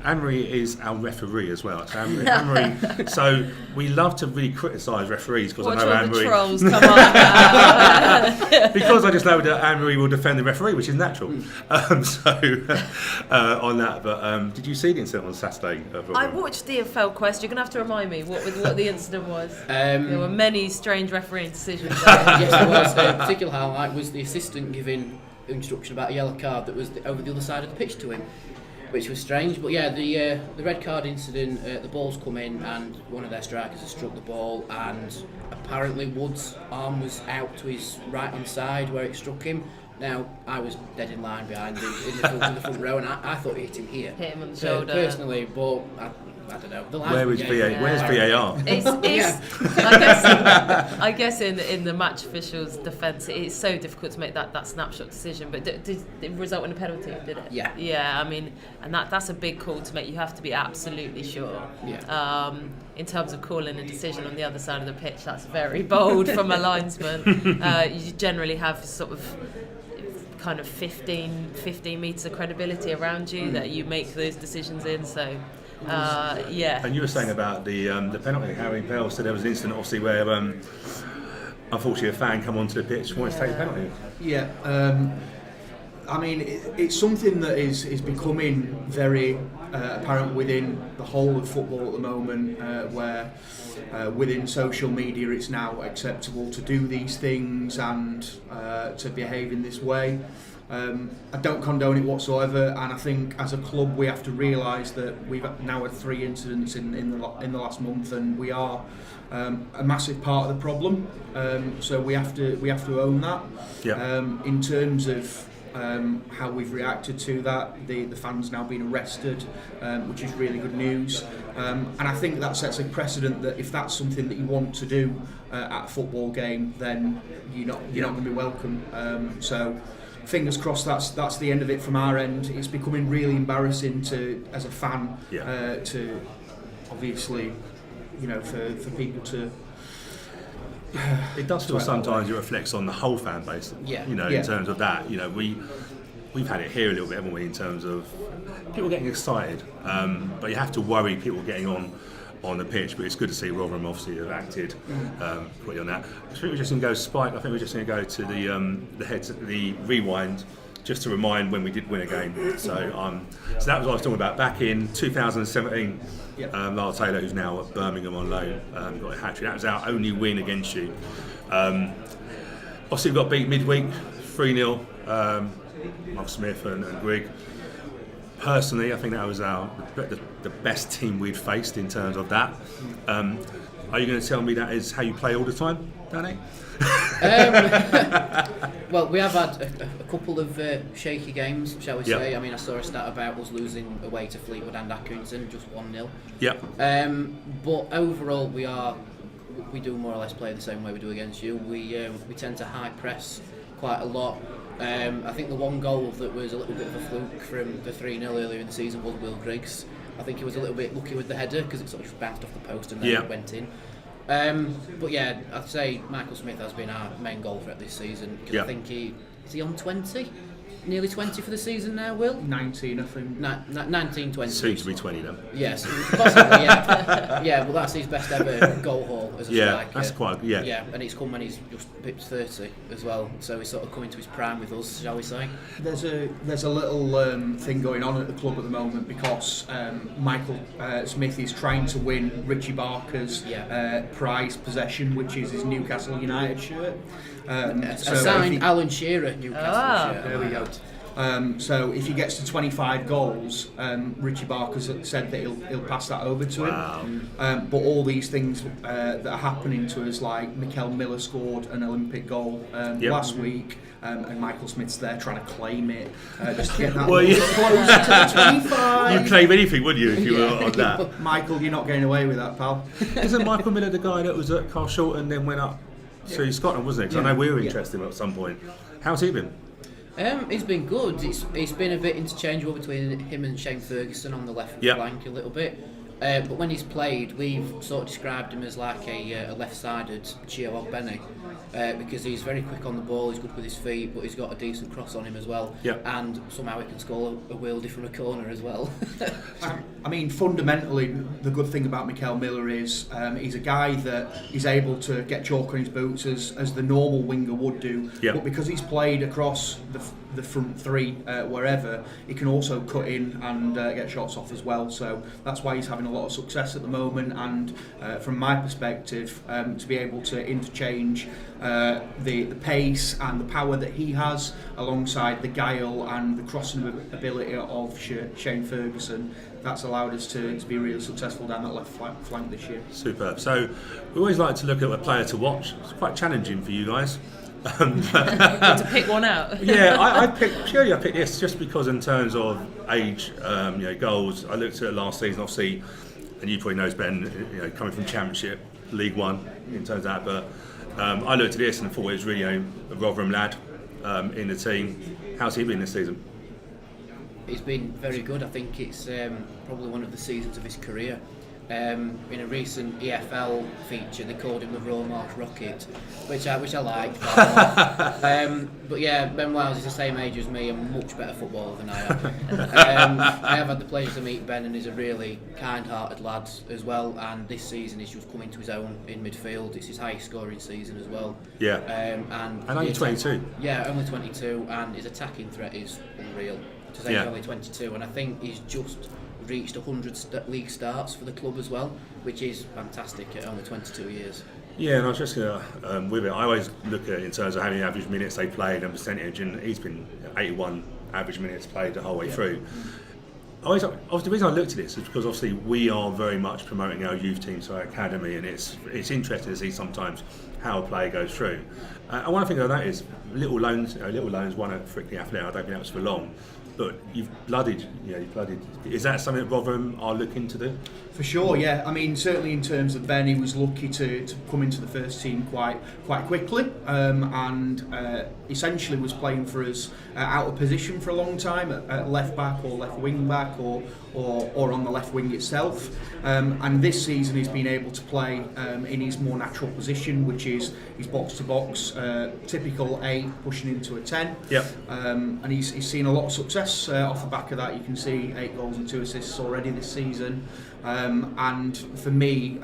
Anne-Marie is our referee as well. So Anne-Marie, so we love to really criticise referees because I know Anne-Marie. Trolls come on. Because I just know that Anne-Marie will defend the referee, which is natural. On that, but did you see the incident on Saturday? I watched the FL Quest. You're going to have to remind me what the incident was. There were many strange refereeing decisions. Yes, there was. A particular highlight was the assistant giving instruction about a yellow card that was over the other side of the pitch to him, which was strange. But yeah, the red card incident, the ball's come in and one of their strikers has struck the ball, and apparently Wood's arm was out to his right hand side where it struck him. Now, I was dead in line behind him in the front row, and I thought it hit him here. Hit him on the shoulder. Personally, but I don't know. Where's VAR? I guess in the match official's defence, it's so difficult to make that snapshot decision. But did it result in a penalty? Did it? Yeah. Yeah. I mean, and that's a big call to make. You have to be absolutely sure. Yeah. In terms of calling a decision on the other side of the pitch, that's very bold from a linesman. You generally have sort of kind of 15 metres of credibility around you that you make those decisions in. So. Yeah. And you were saying about the penalty. Harry Bell said there was an incident, obviously, where unfortunately a fan come onto the pitch and wanted to take the penalty. Yeah. I mean, it's something that is becoming very apparent within the whole of football at the moment, where within social media it's now acceptable to do these things and to behave in this way. I don't condone it whatsoever, and I think as a club we have to realise that we've now had 3 incidents in the last month, and we are a massive part of the problem. So we have to own that. Yeah. In terms of how we've reacted to that, the fans now being arrested, which is really good news, and I think that sets a precedent that if that's something that you want to do at a football game, then you're not going to be welcome. So fingers crossed that's the end of it from our end. It's becoming really embarrassing as a fan, to obviously, for people to. It does feel sometimes it reflects on the whole fan base. In terms of that, we've had it here a little bit, haven't we? In terms of people getting excited, but you have to worry people getting on the pitch. But it's good to see Rotherham obviously have acted quickly on that. I think we're just going to go Spike. I think we're just going to go to the rewind, just to remind when we did win a game. So that was what I was talking about back in 2017. Lyle Taylor, who's now at Birmingham on loan, got a hat-trick. That was our only win against you. Obviously we got beat midweek 3-0. Mark Smith and Grigg. Personally, I think that was the best team we'd faced in terms of that. Are you going to tell me that is how you play all the time, Danny? Well, we have had a couple of shaky games, shall we say. I mean, I saw a stat about us losing away to Fleetwood and Accrington, just 1-0. But overall, we do more or less play the same way we do against you. We tend to high press quite a lot. I think the one goal that was a little bit of a fluke from the 3-0 earlier in the season was Will Griggs. I think he was a little bit lucky with the header because it sort of just bounced off the post and then it went in. But yeah, I'd say Michael Smith has been our main goal threat this season, because I think is he on 20? Nearly 20 for the season now, Will? 19, I think. 19, 20. Soon to be 20 then. Yes, possibly, yeah. Well, that's his best ever goal haul as a striker. That's quite, Yeah, and it's come when he's just pipped 30 as well, so he's sort of coming to his prime with us, shall we say. There's a little thing going on at the club at the moment, because Michael Smith is trying to win Richie Barker's prized possession, which is his Newcastle United shirt. A signed Alan Shearer Newcastle shirt. There we go. So if he gets to 25 goals, Richie Barker's said that he'll pass that over to him. But all these things that are happening to us, like Mikel Miller scored an Olympic goal last week, and Michael Smith's there trying to claim it, just to get that closer to 25. You'd claim anything, wouldn't you, if you were on that? Michael, you're not getting away with that, pal. Isn't Michael Miller the guy that was at Carl Shorten and then went up to Scotland, wasn't it? Because I know we were interested in him at some point. How's he been? He's been good. It's been a bit interchangeable between him and Shane Ferguson on the left flank a little bit. But when he's played, we've sort of described him as like a left-sided Chio Ogbene, because he's very quick on the ball, he's good with his feet, but he's got a decent cross on him as well. Yeah. And somehow he can score a worldie from a corner as well. I mean, fundamentally, the good thing about Mikael Miller is he's a guy that is able to get chalk on his boots as the normal winger would do. Yeah. But because he's played across the front three, wherever, he can also cut in and get shots off as well. So that's why he's having a lot of success at the moment. And from my perspective, to be able to interchange the pace and the power that he has alongside the guile and the crossing ability of Shane Ferguson, that's allowed us to be really successful down that left flank this year. Superb. So we always like to look at a player to watch. It's quite challenging for you guys. To pick one out. Yeah, I picked this just because in terms of age, goals. I looked at it last season, obviously, and you probably know Ben, coming from Championship, League One in terms of that. But I looked at this and thought it was really a Rotherham lad in the team. How's he been this season? He's been very good. I think it's probably one of the seasons of his career. In a recent EFL feature, they called him the Romarsh Rocket, which I liked. But yeah, Ben Wiles is the same age as me, and much better footballer than I am. I have had the pleasure to meet Ben, and he's a really kind-hearted lad as well. And this season, he's just coming to his own in midfield. It's his highest scoring season as well. Yeah. And only 22. Yeah, only 22, and his attacking threat is unreal. To say he's only 22, and I think he's just reached 100 league starts for the club as well, which is fantastic at only 22 years. Yeah, and I was just going to, with it, I always look at it in terms of how many average minutes they played and percentage, and he's been 81 average minutes played the whole way through. The reason I looked at this is because obviously we are very much promoting our youth teams, so our academy, and it's interesting to see sometimes how a player goes through. And one thing I that is little loans won at Frickley Athletic. I don't think that was for long. But you've blooded. Is that something that Rotherham are looking to do? For sure, yeah. I mean, certainly in terms of Ben, he was lucky to come into the first team quite quickly, and essentially was playing for us out of position for a long time at left back or left wing back or on the left wing itself. And this season he's been able to play in his more natural position, which is his box to box, typical 8 pushing into a 10. Yep. And he's seen a lot of success off the back of that. You can see 8 goals and 2 assists already this season. And for me,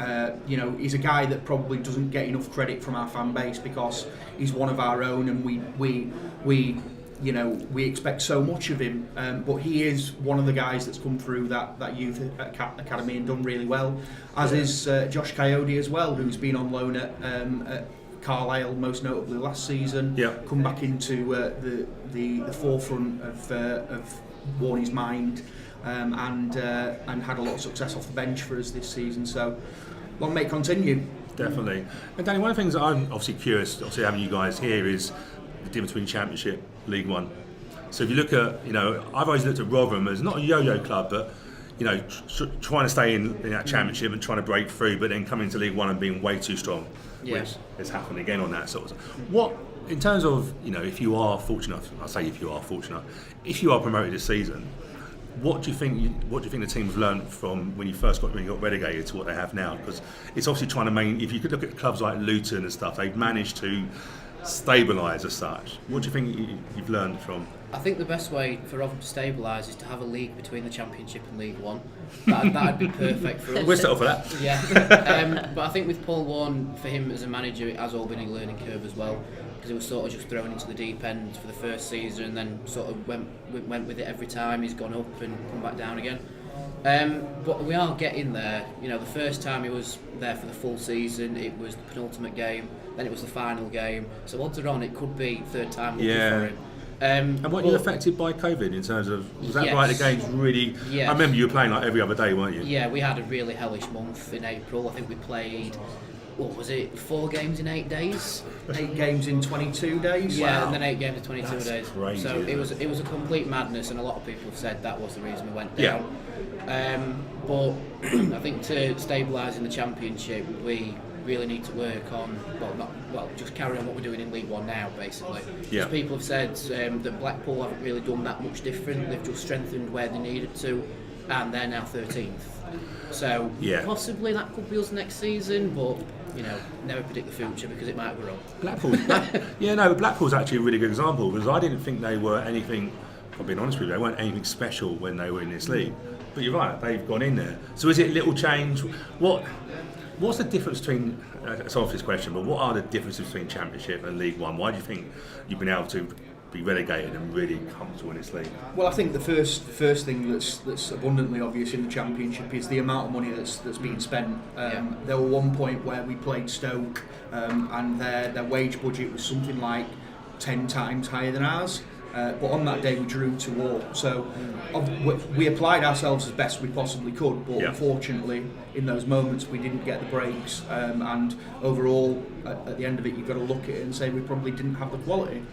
he's a guy that probably doesn't get enough credit from our fan base because he's one of our own, and we expect so much of him. But he is one of the guys that's come through that youth academy and done really well. As is Josh Coyote as well, who's been on loan at Carlisle most notably last season. Yep. Come back into the forefront of Warney's mind. And had a lot of success off the bench for us this season. So long may it continue. Definitely. And Danny, one of the things that I'm obviously curious, obviously having you guys here, is the difference between Championship, League One. So if you look at, I've always looked at Rotherham as not a yo-yo club, but trying to stay in that Championship and trying to break through, but then coming to League One and being way too strong, which has happened again on that sort of stuff. What, in terms of, if you are fortunate, if you are promoted this season, what do you think the team have learned from when you got relegated to what they have now? Because it's obviously trying to if you could look at clubs like Luton and stuff, they've managed to stabilise as such. What do you think you've learned from? I think the best way for Rotherham to stabilise is to have a league between the Championship and League One. That'd be perfect for us. We're set up for that. Yeah. But I think with Paul Warne, for him as a manager, it has all been a learning curve as well, because he was sort of just thrown into the deep end for the first season and then sort of went with it every time. He's gone up and come back down again. But we are getting there. The first time he was there for the full season, it was the penultimate game, then it was the final game. So odds are on it could be third time lucky for him. And weren't you affected by COVID in terms of, was that right, the games really, yes. I remember you were playing like every other day, weren't you? Yeah, we had a really hellish month in April. I think we played, 4 games in 8 days? 8 games in 22 days? Yeah, Wow. And then 8 games in 22 That's days. Crazy, so it was a complete madness, and a lot of people have said that was the reason we went down. But I think to stabilise in the Championship, we really need to work on, just carry on what we're doing in League One now, basically. Yeah. Because people have said that Blackpool haven't really done that much different. They've just strengthened where they needed to, and they're now 13th. So possibly that could be us next season, but never predict the future because it might grow. Blackpool's actually a really good example because I didn't think they were anything. I've been honest with you, they weren't anything special when they were in this league. But you're right, they've gone in there. So is it a little change? What's the difference between? It's an obvious question, but what are the differences between Championship and League One? Why do you think you've been able to be relegated and really comfortable in this league? Well, I think the first thing that's abundantly obvious in the Championship is the amount of money that's being spent. There were one point where we played Stoke, and their wage budget was something like 10 times higher than ours. But on that day we drew 2-2. So we applied ourselves as best we possibly could, but unfortunately in those moments we didn't get the breaks. And overall, at the end of it, you've got to look at it and say we probably didn't have the quality.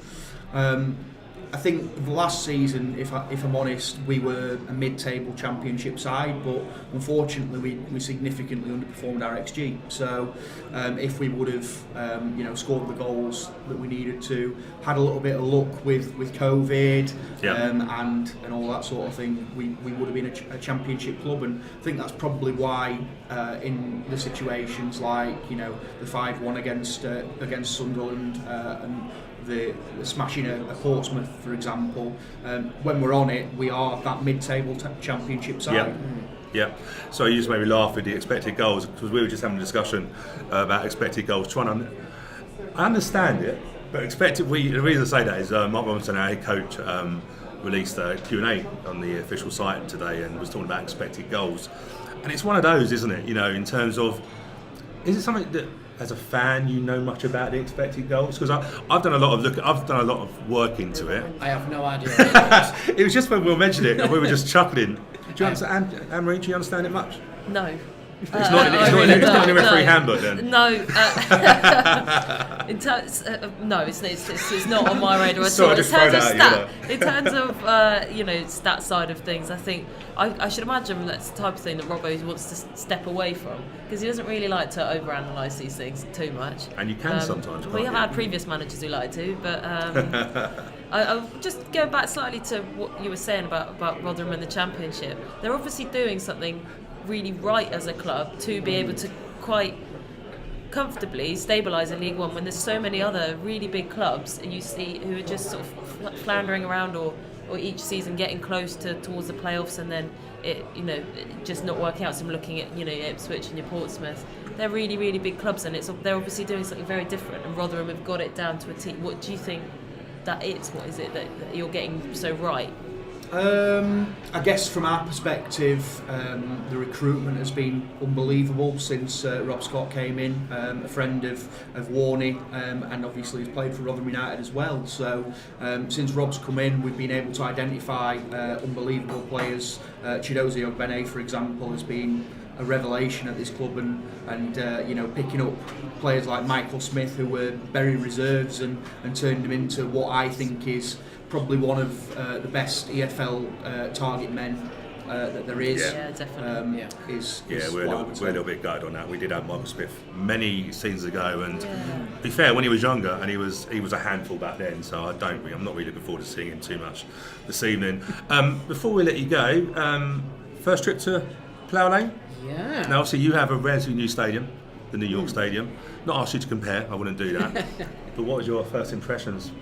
I think the last season, if I'm honest, we were a mid-table Championship side, but unfortunately we significantly underperformed our XG. So if we would have scored the goals that we needed to, had a little bit of luck with COVID and all that sort of thing, we would have been a Championship club. And I think that's probably why in the situations like the 5-1 against Sunderland and the smashing a Portsmouth, for example, when we're on it, we are that mid-table Championship side. Yeah. So you just made me laugh with the expected goals because we were just having a discussion about expected goals. I understand it, but the reason I say that is Mark Robinson, our head coach, released a Q&A on the official site today and was talking about expected goals. And it's one of those, isn't it? In terms of, is it something that, as a fan, you know much about the expected goals? Because I've done a lot of work into it. I have no idea. It was just when Will mentioned it, and we were just chuckling. Do you understand, Anne-Marie? Do you understand it much? No. It's not in the referee handbook then. No. It's not on my radar at all. In terms of stat side of things, I think I should imagine that's the type of thing that Robbo wants to step away from because he doesn't really like to overanalyse these things too much. And you can sometimes. We have had previous managers who like to, but I'll just go back slightly to what you were saying about Rotherham and the Championship. They're obviously doing something really right as a club to be able to quite comfortably stabilise in League One when there's so many other really big clubs and you see who are just sort of floundering around or each season getting close towards the playoffs and then it just not working out. So I'm looking at Ipswich and your Portsmouth. They're really, really big clubs and they're obviously doing something very different and Rotherham have got it down to a T. What do you think that is? What is it that you're getting so right? I guess from our perspective, the recruitment has been unbelievable since Rob Scott came in, a friend of Warney, and obviously has played for Rotherham United as well. So since Rob's come in, we've been able to identify unbelievable players. Chidozie Ogbene, for example, has been a revelation at this club, and picking up players like Michael Smith, who were very reserves, and turned him into what I think is probably one of the best EFL target men that there is. Yeah, definitely. We're a little bit gutted on that. We did have Michael Smith many seasons ago, and to be fair, when he was younger, and he was a handful back then. So I'm not really looking forward to seeing him too much this evening. Before we let you go, first trip to Plough Lane. Yeah. Now, obviously, you have a relatively new stadium, the New York Stadium. Not asked you to compare. I wouldn't do that. But what was your first impressions?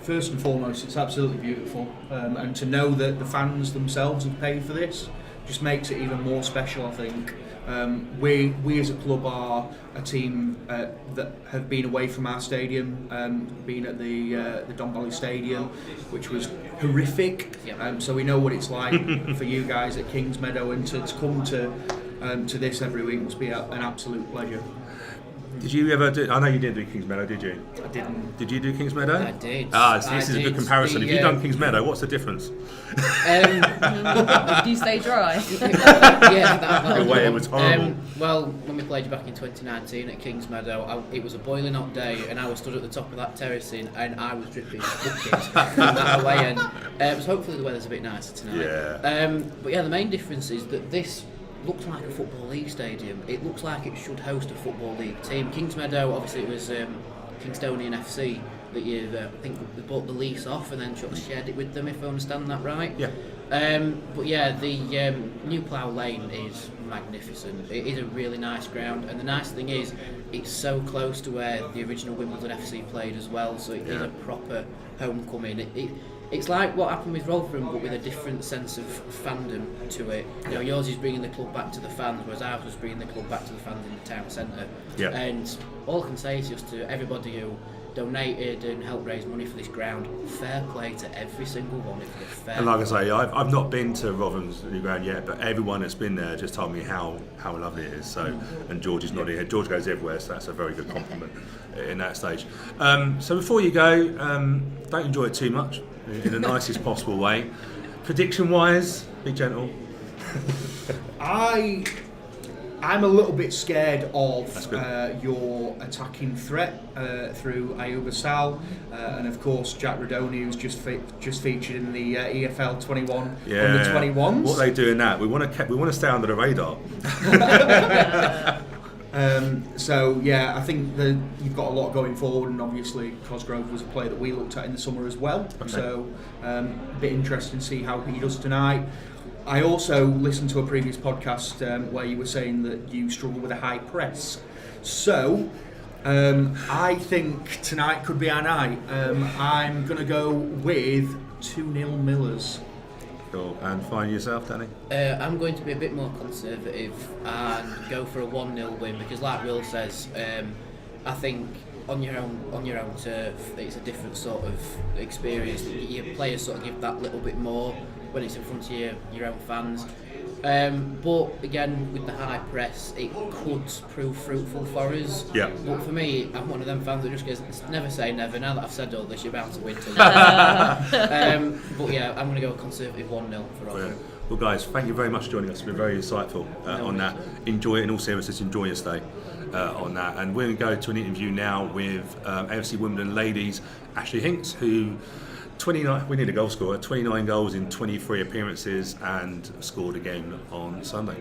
First and foremost, it's absolutely beautiful, and to know that the fans themselves have paid for this just makes it even more special, I think. We as a club are a team that have been away from our stadium, been at the Don Valley Stadium, which was horrific. So we know what it's like for you guys at Kingsmeadow, and to come to this every week must be an absolute pleasure. Did you ever do? I know you didn't do Kingsmeadow, did you? I didn't. Did you do Kingsmeadow? I did. This is a good comparison. If you've done Kingsmeadow, what's the difference? Do you stay dry? Yeah, the way it was horrible. Well, when we played back in 2019 at Kingsmeadow, it was a boiling hot day, and I was stood at the top of that terracing, and I was dripping buckets from that away end. So hopefully the weather's a bit nicer tonight. Yeah. But yeah, the main difference is that this looks like a Football League stadium. It looks like it should host a Football League team. Kingsmeadow, obviously it was Kingstonian FC that I think they bought the lease off and then sort of shared it with them, if I understand that right. Yeah. But yeah, the New Plough Lane is magnificent. It is a really nice ground, and the nice thing is, it's so close to where the original Wimbledon FC played as well. So it is a proper homecoming. It's like what happened with Rotherham, but with a different sense of fandom to it. You know, yours is bringing the club back to the fans, whereas ours was bringing the club back to the fans in the town centre. Yeah. And all I can say is just to everybody who donated and helped raise money for this ground, fair play to every single one of you. And like I say, I've not been to Rotherham's new ground yet, but everyone that's been there just told me how lovely it is. So, and George is nodding here. George goes everywhere, so that's a very good compliment in that stage. So before you go, don't enjoy it too much in the nicest possible way. Prediction-wise, be gentle. I'm a little bit scared of your attacking threat through Ayuba Sal and of course Jack Rodoni, who's just featured in the EFL 21 under 21s. What they do in that? We want to stay under the radar. So yeah, I think that you've got a lot going forward, and obviously Cosgrove was a player that we looked at in the summer as well. Okay. So a bit interesting to see how he does tonight. I also listened to a previous podcast where you were saying that you struggle with a high press. So I think tonight could be our night. I'm going to go with 2-0 Millers. Cool. And find yourself, Danny? I'm going to be a bit more conservative and go for a 1-0 win, because like Will says, I think on your own turf it's a different sort of experience. Your players sort of give that little bit more when it's in front of your own fans. But again, with the high press, it could prove fruitful for us. Yeah. But for me, I'm one of them fans that just goes, never say never. Now that I've said all this, you're bound to win tonight. But yeah, I'm going to go conservative 1-0 for Rotherham. Well, guys, thank you very much for joining us. It's been very insightful on that. Enjoy it in all seriousness. Enjoy your stay on that. And we're going to go to an interview now with AFC Wimbledon ladies Ashley Hinks, who 29. We need a goal scorer. 29 goals in 23 appearances and scored again on Sunday.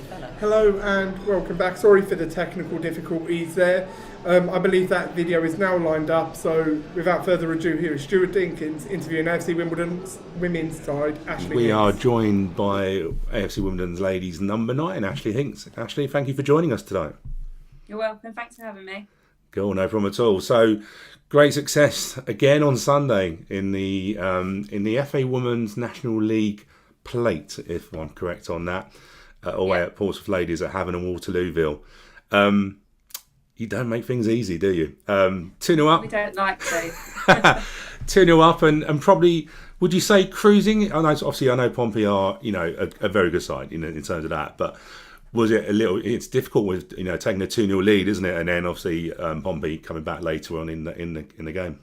good fella. Hello and welcome back. Sorry for the technical difficulties there. I believe that video is now lined up, so without further ado, here is Stuart Dinkins interviewing AFC Wimbledon's women's side, Ashley We Hinks. are joined by AFC Wimbledon's ladies number 9, Ashley Hinks. Ashley, thank you for joining us today. You're welcome. Thanks for having me. Cool, no problem at all. So, great success again on Sunday in the FA Women's National League Plate, if I'm correct on that, away at Portsmouth Ladies at Havant and Waterlooville. You don't make things easy, do you? 2-0 up. We don't like to. 2-0 up, and probably, would you say cruising? I know Pompey are, a very good side, in terms of that. But was it a little? It's difficult with taking a 2-0 lead, isn't it? And then obviously Pompey coming back later on in the game.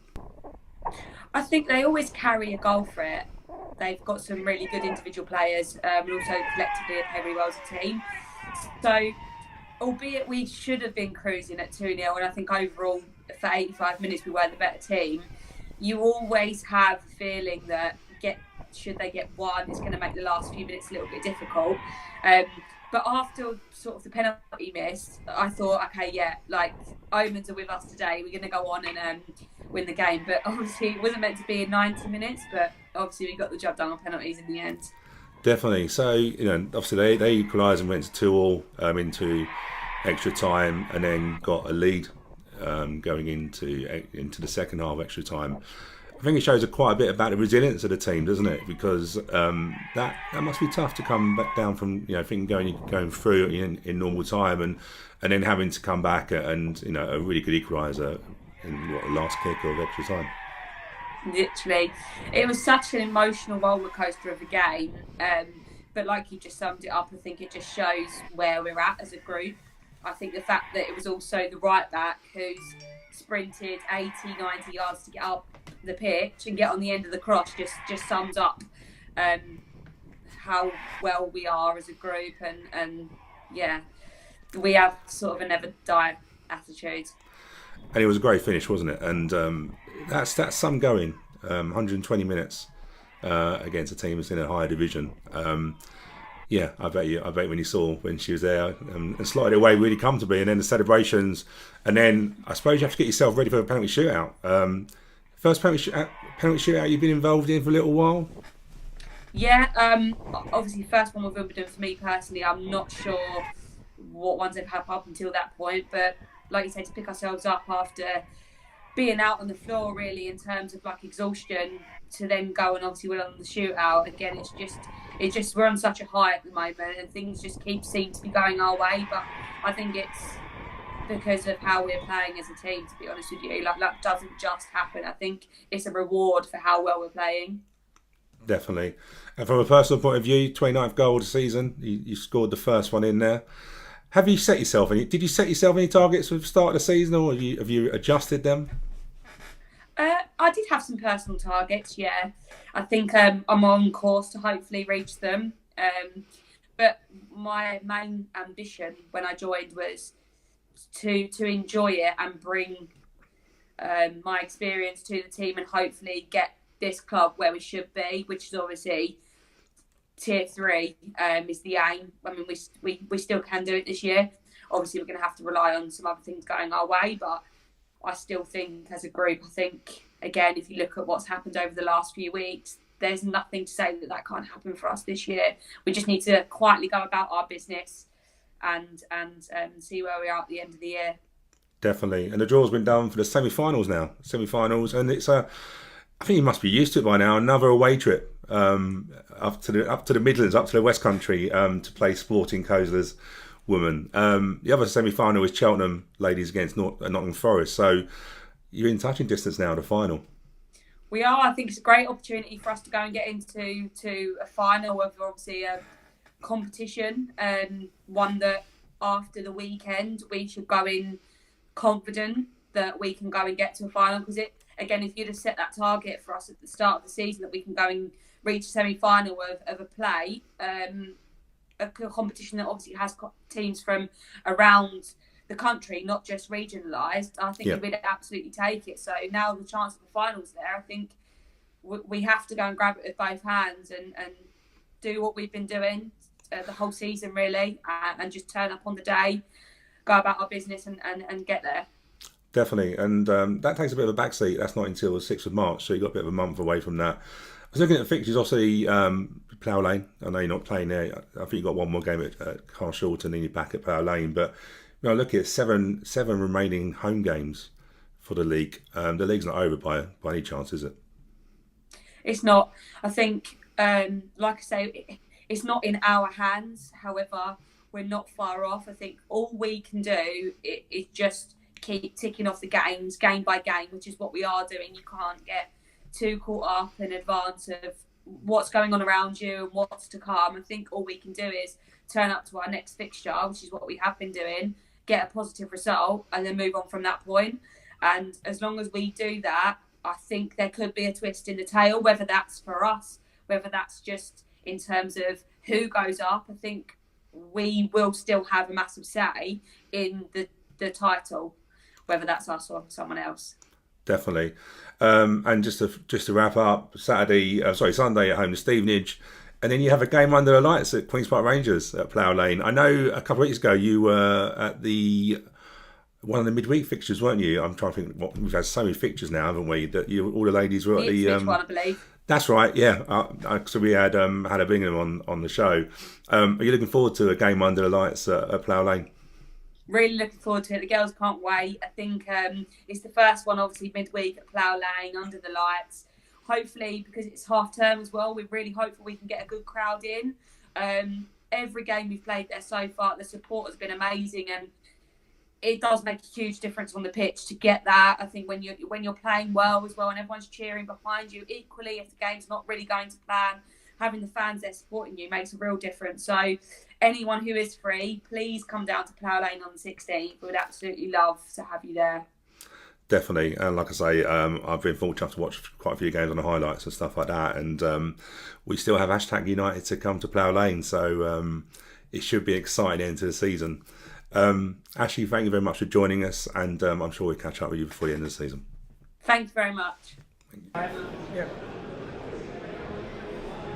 I think they always carry a goal for it. They've got some really good individual players, and also collectively they play really well as a team. So, albeit we should have been cruising at 2-0, and I think overall for 85 minutes we were the better team, you always have the feeling that should they get one, it's going to make the last few minutes a little bit difficult. But after sort of the penalty miss, I thought, okay, omens are with us today. We're going to go on and win the game. But obviously it wasn't meant to be in 90 minutes, but obviously we got the job done on penalties in the end. Definitely. So, obviously they equalised and went to 2-2 into extra time, and then got a lead going into the second half extra time. I think it shows quite a bit about the resilience of the team, doesn't it? Because that must be tough to come back down from going through in normal time and then having to come back and a really good equaliser in the last kick of extra time. Literally, it was such an emotional roller coaster of a game. But like you just summed it up, I think it just shows where we're at as a group. I think the fact that it was also the right back who's sprinted 80, 90 yards to get up the pitch and get on the end of the cross just sums up how well we are as a group, and we have sort of a never die attitude. And it was a great finish, wasn't it? And that's some going, 120 minutes against a team that's in a higher division. I bet when you saw when she was there and slotted away really comfortably, and then the celebrations, and then I suppose you have to get yourself ready for a penalty shootout. First penalty shootout you've been involved in for a little while? Yeah, obviously first one with Wimbledon for me personally. I'm not sure what ones they've had up until that point, but like you said, to pick ourselves up after being out on the floor really in terms of exhaustion, to then go and obviously win on the shootout again, it's just we're on such a high at the moment and things just seem to be going our way. But I think it's because of how we're playing as a team, to be honest with you. That doesn't just happen. I think it's a reward for how well we're playing. Definitely. And from a personal point of view, 29th goal of the season, you scored the first one in there. Have you set yourself any? Did you set yourself any targets at the start of the season, or have you adjusted them? I did have some personal targets, yeah. I think I'm on course to hopefully reach them. But my main ambition when I joined was to enjoy it and bring my experience to the team and hopefully get this club where we should be, which is obviously tier 3 is the aim. I mean, we still can do it this year. Obviously, we're going to have to rely on some other things going our way, but I still think as a group, again, if you look at what's happened over the last few weeks, there's nothing to say that can't happen for us this year. We just need to quietly go about our business and see where we are at the end of the year. Definitely. And the draw's been done for the semi-finals now. And it's I think you must be used to it by now. Another away trip up to the Midlands, up to the West Country to play Sporting Coslers women. The other semi-final is Cheltenham ladies against Nottingham Forest. So you're in touching distance now of the final. We are. I think it's a great opportunity for us to go and get into a final of obviously a competition, one that after the weekend we should go in confident that we can go and get to a final, because if you'd have set that target for us at the start of the season that we can go and reach a semi-final of a play, a competition that obviously has teams from around the country, not just regionalised, I think we'd absolutely take it. So now the chance of the finals there, I think we have to go and grab it with both hands and do what we've been doing the whole season really, and just turn up on the day, go about our business and get there. Definitely, and that takes a bit of a backseat. That's not until the 6th of March, so you've got a bit of a month away from that. I was looking at the fixtures, obviously, Plough Lane. I know you're not playing there. I think you've got one more game at Carshalton and then you're back at Plough Lane. But look at seven remaining home games for the league. The league's not over by any chance, is it? It's not. I think, like I say, it's not in our hands. However, we're not far off. I think all we can do is just keep ticking off the games, game by game, which is what we are doing. You can't get too caught up in advance of what's going on around you and what's to come. I think all we can do is turn up to our next fixture, which is what we have been doing, get a positive result, and then move on from that point. And as long as we do that, I think there could be a twist in the tail, whether that's for us, whether that's just in terms of who goes up. I think we will still have a massive say in the title, whether that's us or someone else. Definitely. And just to wrap up, Sunday at home to Stevenage, and then you have a game under the lights at Queen's Park Rangers at Plough Lane. I know a couple of weeks ago you were at one of the midweek fixtures, weren't you? I'm trying to think. We've had so many fixtures now, haven't we? That all the ladies were at the one, I believe. That's right. Yeah. So we had Hannah Bingham on the show. Are you looking forward to a game under the lights at Plough Lane? Really looking forward to it. The girls can't wait. I think it's the first one, obviously, midweek at Plough Lane, under the lights. Hopefully, because it's half term as well, we're really hopeful we can get a good crowd in. Every game we've played there so far, the support has been amazing, and it does make a huge difference on the pitch to get that. I think when you're playing well as well and everyone's cheering behind you, equally if the game's not really going to plan, having the fans there supporting you makes a real difference. So anyone who is free, please come down to Plough Lane on the 16th. We would absolutely love to have you there. Definitely, and like I say, I've been fortunate enough to watch quite a few games on the highlights and stuff like that, and we still have #United to come to Plough Lane, so it should be exciting end to the season. Ashley, thank you very much for joining us, and I'm sure we'll catch up with you before the end of the season. Thank you very much. Yeah.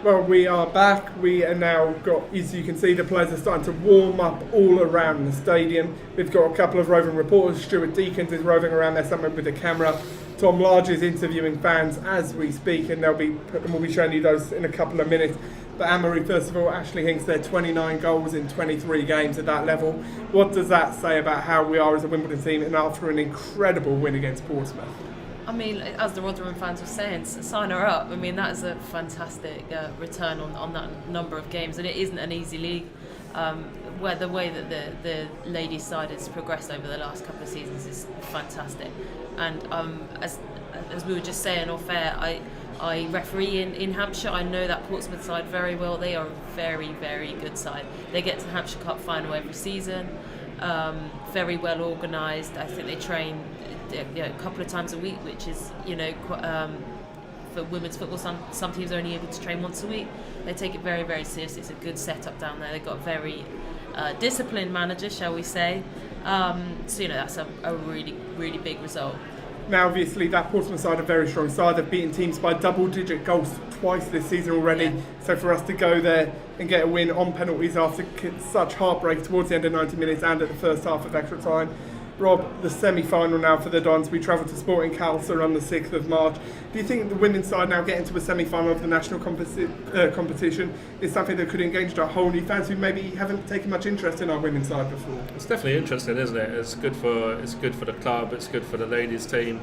Well, we are back. We are now got, as you can see, the players are starting to warm up all around the stadium. We've got a couple of roving reporters. Stuart Deakins is roving around there somewhere with a camera. Tom Large is interviewing fans as we speak, and we'll be showing you those in a couple of minutes. But Anne-Marie, first of all, Ashley Hinks there, 29 goals in 23 games at that level. What does that say about how we are as a Wimbledon team, and after an incredible win against Portsmouth? I mean, as the Rotherham fans were saying, sign her up. I mean, that is a fantastic return on that number of games, and it isn't an easy league. Where the way that the ladies' side has progressed over the last couple of seasons is fantastic. And as we were just saying off air, I referee in Hampshire. I know that Portsmouth side very well. They are a very, very good side. They get to the Hampshire Cup final every season. Very well organised. I think they train a couple of times a week, which is, for women's football, some teams are only able to train once a week. They take it very, very seriously. It's a good setup down there. They've got a very disciplined manager, shall we say. So that's a really, really big result. Now, obviously, that Portsmouth side are a very strong side. They've beaten teams by double-digit goals twice this season already. Yeah. So for us to go there and get a win on penalties after such heartbreak towards the end of 90 minutes and at the first half of extra time. Rob, the semi-final now for the Dons. We travel to Sporting Calcer on the 6th of March. Do you think the women's side now getting to a semi-final of the national competition is something that could engage our whole new fans who maybe haven't taken much interest in our women's side before? It's definitely interesting, isn't it? It's good for the club. It's good for the ladies' team.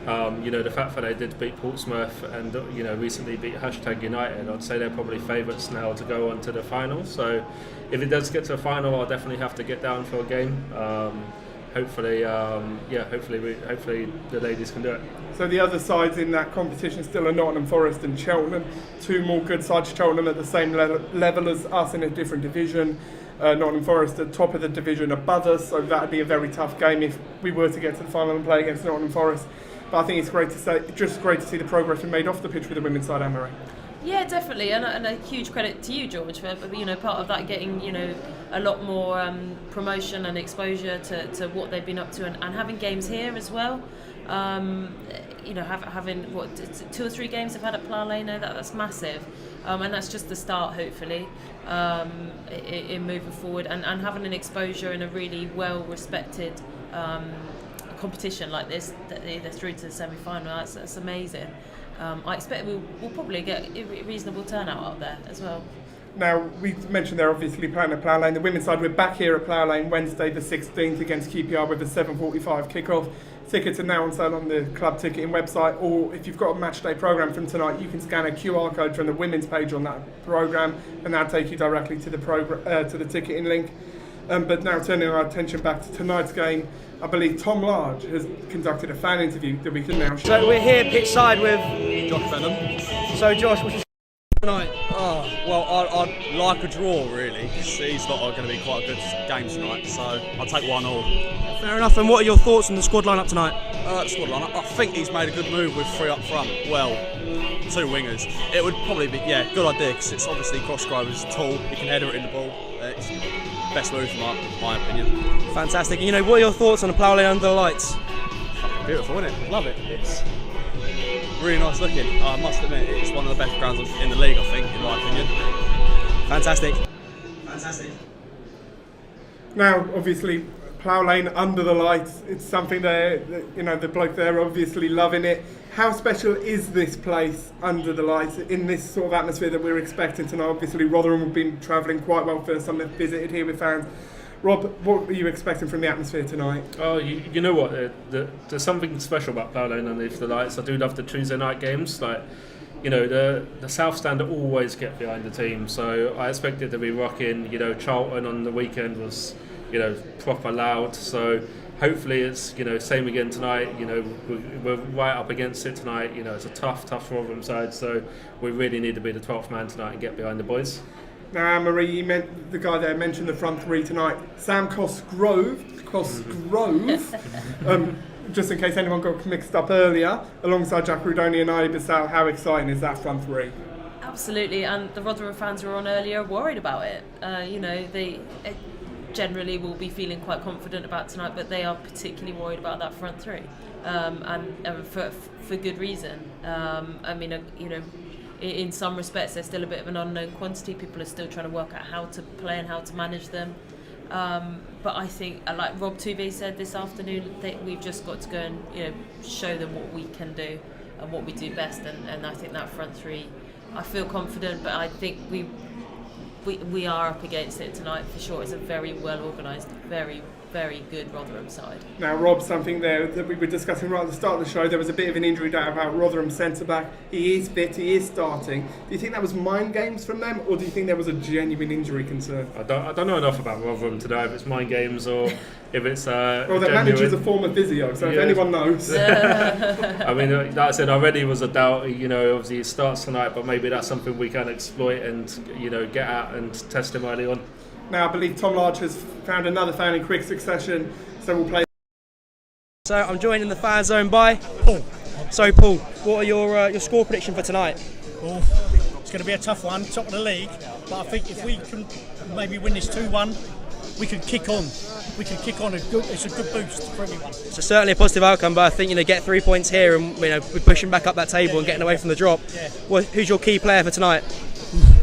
The fact that they did beat Portsmouth and recently beat #United, I'd say they're probably favourites now to go on to the final. So if it does get to a final, I'll definitely have to get down for a game. Hopefully the ladies can do it. So the other sides in that competition still are Nottingham Forest and Cheltenham. Two more good sides. Cheltenham at the same level as us in a different division. Nottingham Forest at top of the division above us. So that would be a very tough game if we were to get to the final and play against Nottingham Forest. But I think it's great to see the progress we made off the pitch with the women's side, Anne-Marie. Yeah, definitely, and a huge credit to you, George, for part of that getting a lot more promotion and exposure to what they've been up to, and having games here as well. Having 2 or 3 games they've had at Plough Lane now, that's massive, and that's just the start, hopefully, in moving forward, and having an exposure in a really well respected competition like this, that they're through to the semi-final. That's amazing. I expect we'll probably get a reasonable turnout up there as well. Now, we mentioned they're obviously playing at Plough Lane. The women's side, we're back here at Plough Lane Wednesday the 16th against QPR with a 7:45 kick-off. Tickets are now on sale on the club ticketing website, or if you've got a match day programme from tonight, you can scan a QR code from the women's page on that programme, and that'll take you directly to the ticketing link. But now turning our attention back to tonight's game, I believe Tom Large has conducted a fan interview that we can now show. So we're here pitch side with Josh Benham. So Josh, what's your tonight? Oh, well, I'd like a draw really. It's not going to be quite a good game tonight, so I'll take 1-1. Fair enough. And what are your thoughts on the squad lineup tonight? The squad lineup, I think he's made a good move with 3 up front. Well, 2 wingers. It would probably be, good idea, because it's obviously Cosgrove is tall, he can header it in the ball. It's best move from my opinion. Fantastic. And what are your thoughts on the Plough Lane under the lights? Fucking beautiful, isn't it? Love it. It's really nice looking. I must admit, it's one of the best grounds in the league, I think, in my opinion. Fantastic. Now, obviously, Plough Lane under the lights, it's something the bloke there obviously loving it. How special is this place under the lights in this sort of atmosphere that we're expecting tonight? Obviously, Rotherham have been travelling quite well for some that visited here with fans. Rob, what are you expecting from the atmosphere tonight? Oh, you know what? There's something special about Plough Lane underneath the lights. I do love the Tuesday night games. The South Stand always get behind the team, so I expected to be rocking. Charlton on the weekend was, proper loud. So hopefully it's same again tonight. We're right up against it tonight. It's a tough Rotherham side, so we really need to be the 12th man tonight and get behind the boys. Now, Marie, the guy there mentioned the front 3 tonight. Sam Cosgrove, just in case anyone got mixed up earlier, alongside Jack Rudoni and Ali Bissau. How exciting is that front 3? Absolutely, and the Rotherham fans who were on earlier are worried about it. They generally will be feeling quite confident about tonight, but they are particularly worried about that front 3, and for good reason. In some respects, they're still a bit of an unknown quantity. People are still trying to work out how to play and how to manage them. But I think, like Rob Tuve said this afternoon, we've just got to go and show them what we can do and what we do best. And I think that front 3, I feel confident, but I think we are up against it tonight for sure. It's a very well organised, very, very good Rotherham side. Now, Rob, something there that we were discussing right at the start of the show, there was a bit of an injury doubt about Rotherham centre-back. He is fit, he is starting. Do you think that was mind games from them, or do you think there was a genuine injury concern? I don't know enough about Rotherham to know if it's mind games or if it's well, their manager's a former physio, so if anyone knows. I mean, like I said, already was a doubt. Obviously it starts tonight, but maybe that's something we can exploit and get at and test him early on. Now, I believe Tom Large has found another fan in quick succession, so we'll play. So I'm joined in the fan zone by Paul. So Paul, what are your score prediction for tonight? Well, it's going to be a tough one, top of the league, but I think if we can maybe win this 2-1, we can kick on. It's a good boost for everyone. So certainly a positive outcome, but I think get 3 points here and we're pushing back up that table and getting away from the drop. Yeah. Well, who's your key player for tonight?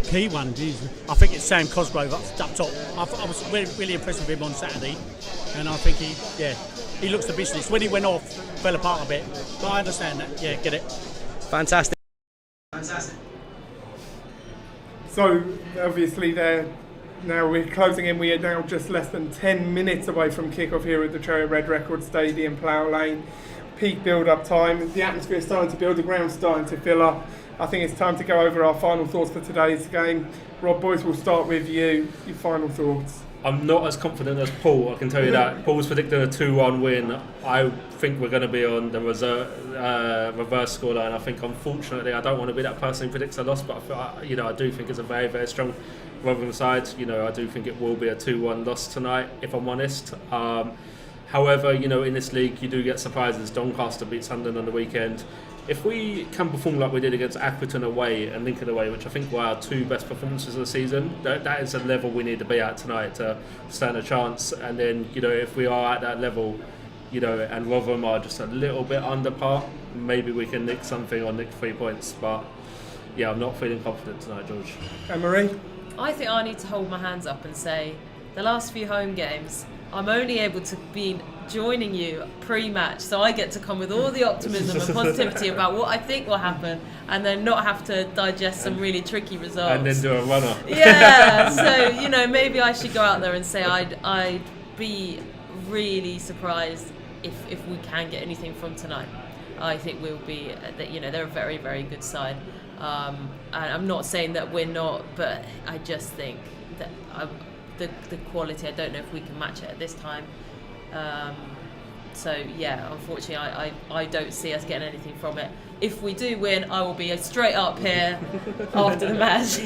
Key one, I think it's Sam Cosgrove up top. I was really impressed with him on Saturday, and I think he looks the business. When he went off, fell apart a bit, but I understand that. Yeah, get it. Fantastic. So obviously now we're closing in. We are now just less than 10 minutes away from kick-off here at the Cherry Red Record Stadium, Plough Lane. Peak build-up time. The atmosphere is starting to build. The ground's starting to fill up. I think it's time to go over our final thoughts for today's game. Rob Boyce, we'll start with you. Your final thoughts. I'm not as confident as Paul, I can tell you that. Paul's predicting a 2-1 win. I think we're going to be on the reverse scoreline. I think, unfortunately, I don't want to be that person who predicts a loss, but I do think it's a very, very strong Rotherham side. I do think it will be a 2-1 loss tonight, if I'm honest. However, in this league, you do get surprises. Doncaster beat Sunderland on the weekend. if we can perform like we did against Accrington away and Lincoln away, which I think were our 2 best performances of the season, that is a level we need to be at tonight to stand a chance. And then, you know, if we are at that level, you know, and Rotherham are just a little bit under par, maybe we can nick something or nick 3 points. But yeah, I'm not feeling confident tonight, George. Anne-Marie? I think I need to hold my hands up and say the last few home games, I'm only able to be joining you pre-match, so I get to come with all the optimism and positivity about what I think will happen, and then not have to digest some really tricky results. And then do a runner. Yeah, so, you know, maybe I should go out there and say I'd be really surprised if we can get anything from tonight. I think we'll be, you know, they're a very, very good side. And I'm not saying that we're not, but I just think that the quality, I don't know if we can match it at this time. So yeah, unfortunately I don't see us getting anything from it. If we do win, I will be straight up here after the match.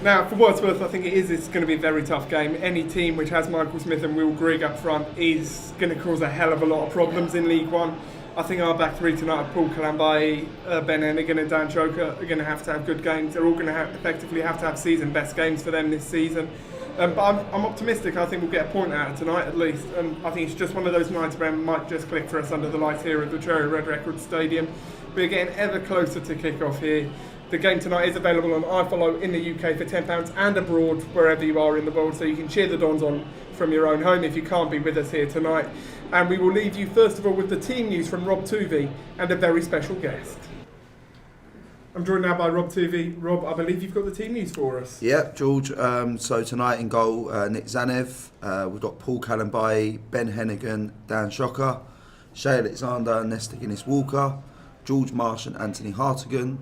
Now, for what it's worth, I think it's going to be a very tough game. Any team which has Michael Smith and Will Grigg up front is going to cause a hell of a lot of problems in League One. I think our back 3 tonight, Paul Kalambai, Ben Heneghan and Dan Choker, are going to have good games. They're all going to effectively have to have season best games for them this season. But I'm optimistic. I think we'll get a point out of tonight at least. And I think it's just one of those nights where it might just click for us under the lights here at the Cherry Red Records Stadium. We're getting ever closer to kick-off here. The game tonight is available on iFollow in the UK for £10 and abroad wherever you are in the world, so you can cheer the Dons on from your own home if you can't be with us here tonight. And we will leave you first of all with the team news from Rob Tuvey and a very special guest. I'm joined now by Rob Tuvey. Rob, I believe you've got the team news for us. Yeah, George. So tonight in goal, Nick Zanev. We've got Paul Kalambai, Ben Heneghan, Dan Shocker, Shay Alexander, Nesta Guinness-Walker, George Marsh and Anthony Hartigan,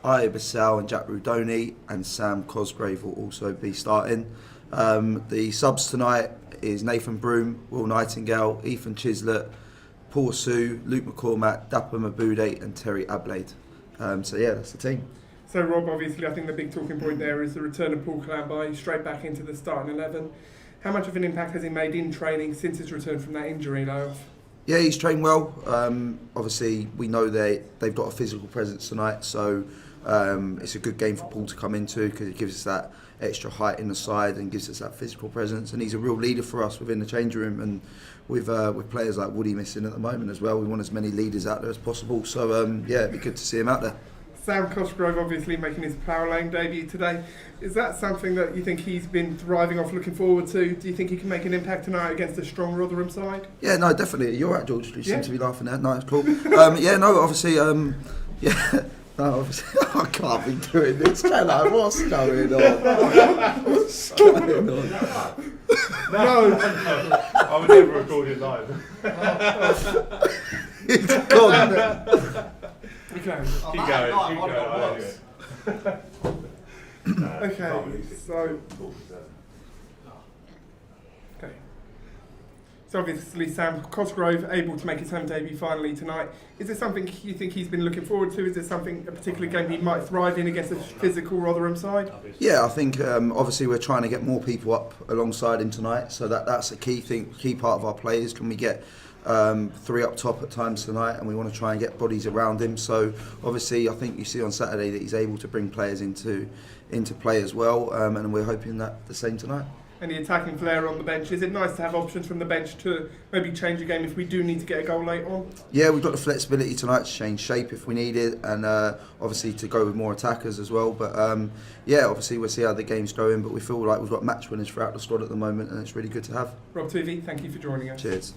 Aya Bissell and Jack Rudoni, and Sam Cosgrave will also be starting. The subs tonight is Nathan Broom, Will Nightingale, Ethan Chislett, Paul Sue, Luke McCormack, Dapper Mabude and Terry Ablade. So yeah, that's the team. So Rob, obviously I think the big talking point there is the return of Paul Kalambai straight back into the starting 11. How much of an impact has he made in training since his return from that injury layoff? Yeah, he's trained well. Obviously we know they've got a physical presence tonight, so it's a good game for Paul to come into because it gives us that extra height in the side and gives us that physical presence, and he's a real leader for us within the change room, and with players like Woody missing at the moment as well, we want as many leaders out there as possible, so yeah, it'd be good to see him out there. Sam Cosgrove obviously making his Power Lane debut today. Is that something that you think he's been thriving off, looking forward to? Do you think he can make an impact tonight against a strong Rotherham side? Yeah, no, definitely. You're right, George. You seem to be laughing there. No, it's cool. Yeah, no, obviously, yeah. No, obviously, I can't be doing this, can I? What's going on? What's going on? No. I would never record it live. It's gone. Okay. Keep going. Okay, so... Okay. So obviously Sam Cosgrove able to make his home debut finally tonight. Is there something you think he's been looking forward to? Is there something, a particular game he might thrive in against a physical Rotherham side? Yeah, I think obviously we're trying to get more people up alongside him tonight, so that's a key part of our play is can we get 3 up top at times tonight, and we want to try and get bodies around him. So obviously I think you see on Saturday that he's able to bring players into play as well, and we're hoping that the same tonight. And the attacking player on the bench, is it nice to have options from the bench to maybe change a game if we do need to get a goal late on? Yeah, we've got the flexibility tonight to change shape if we need it, and obviously to go with more attackers as well. But yeah, obviously we'll see how the game's going, but we feel like we've got match winners throughout the squad at the moment, and it's really good to have. Rob Tuvey, thank you for joining us. Cheers.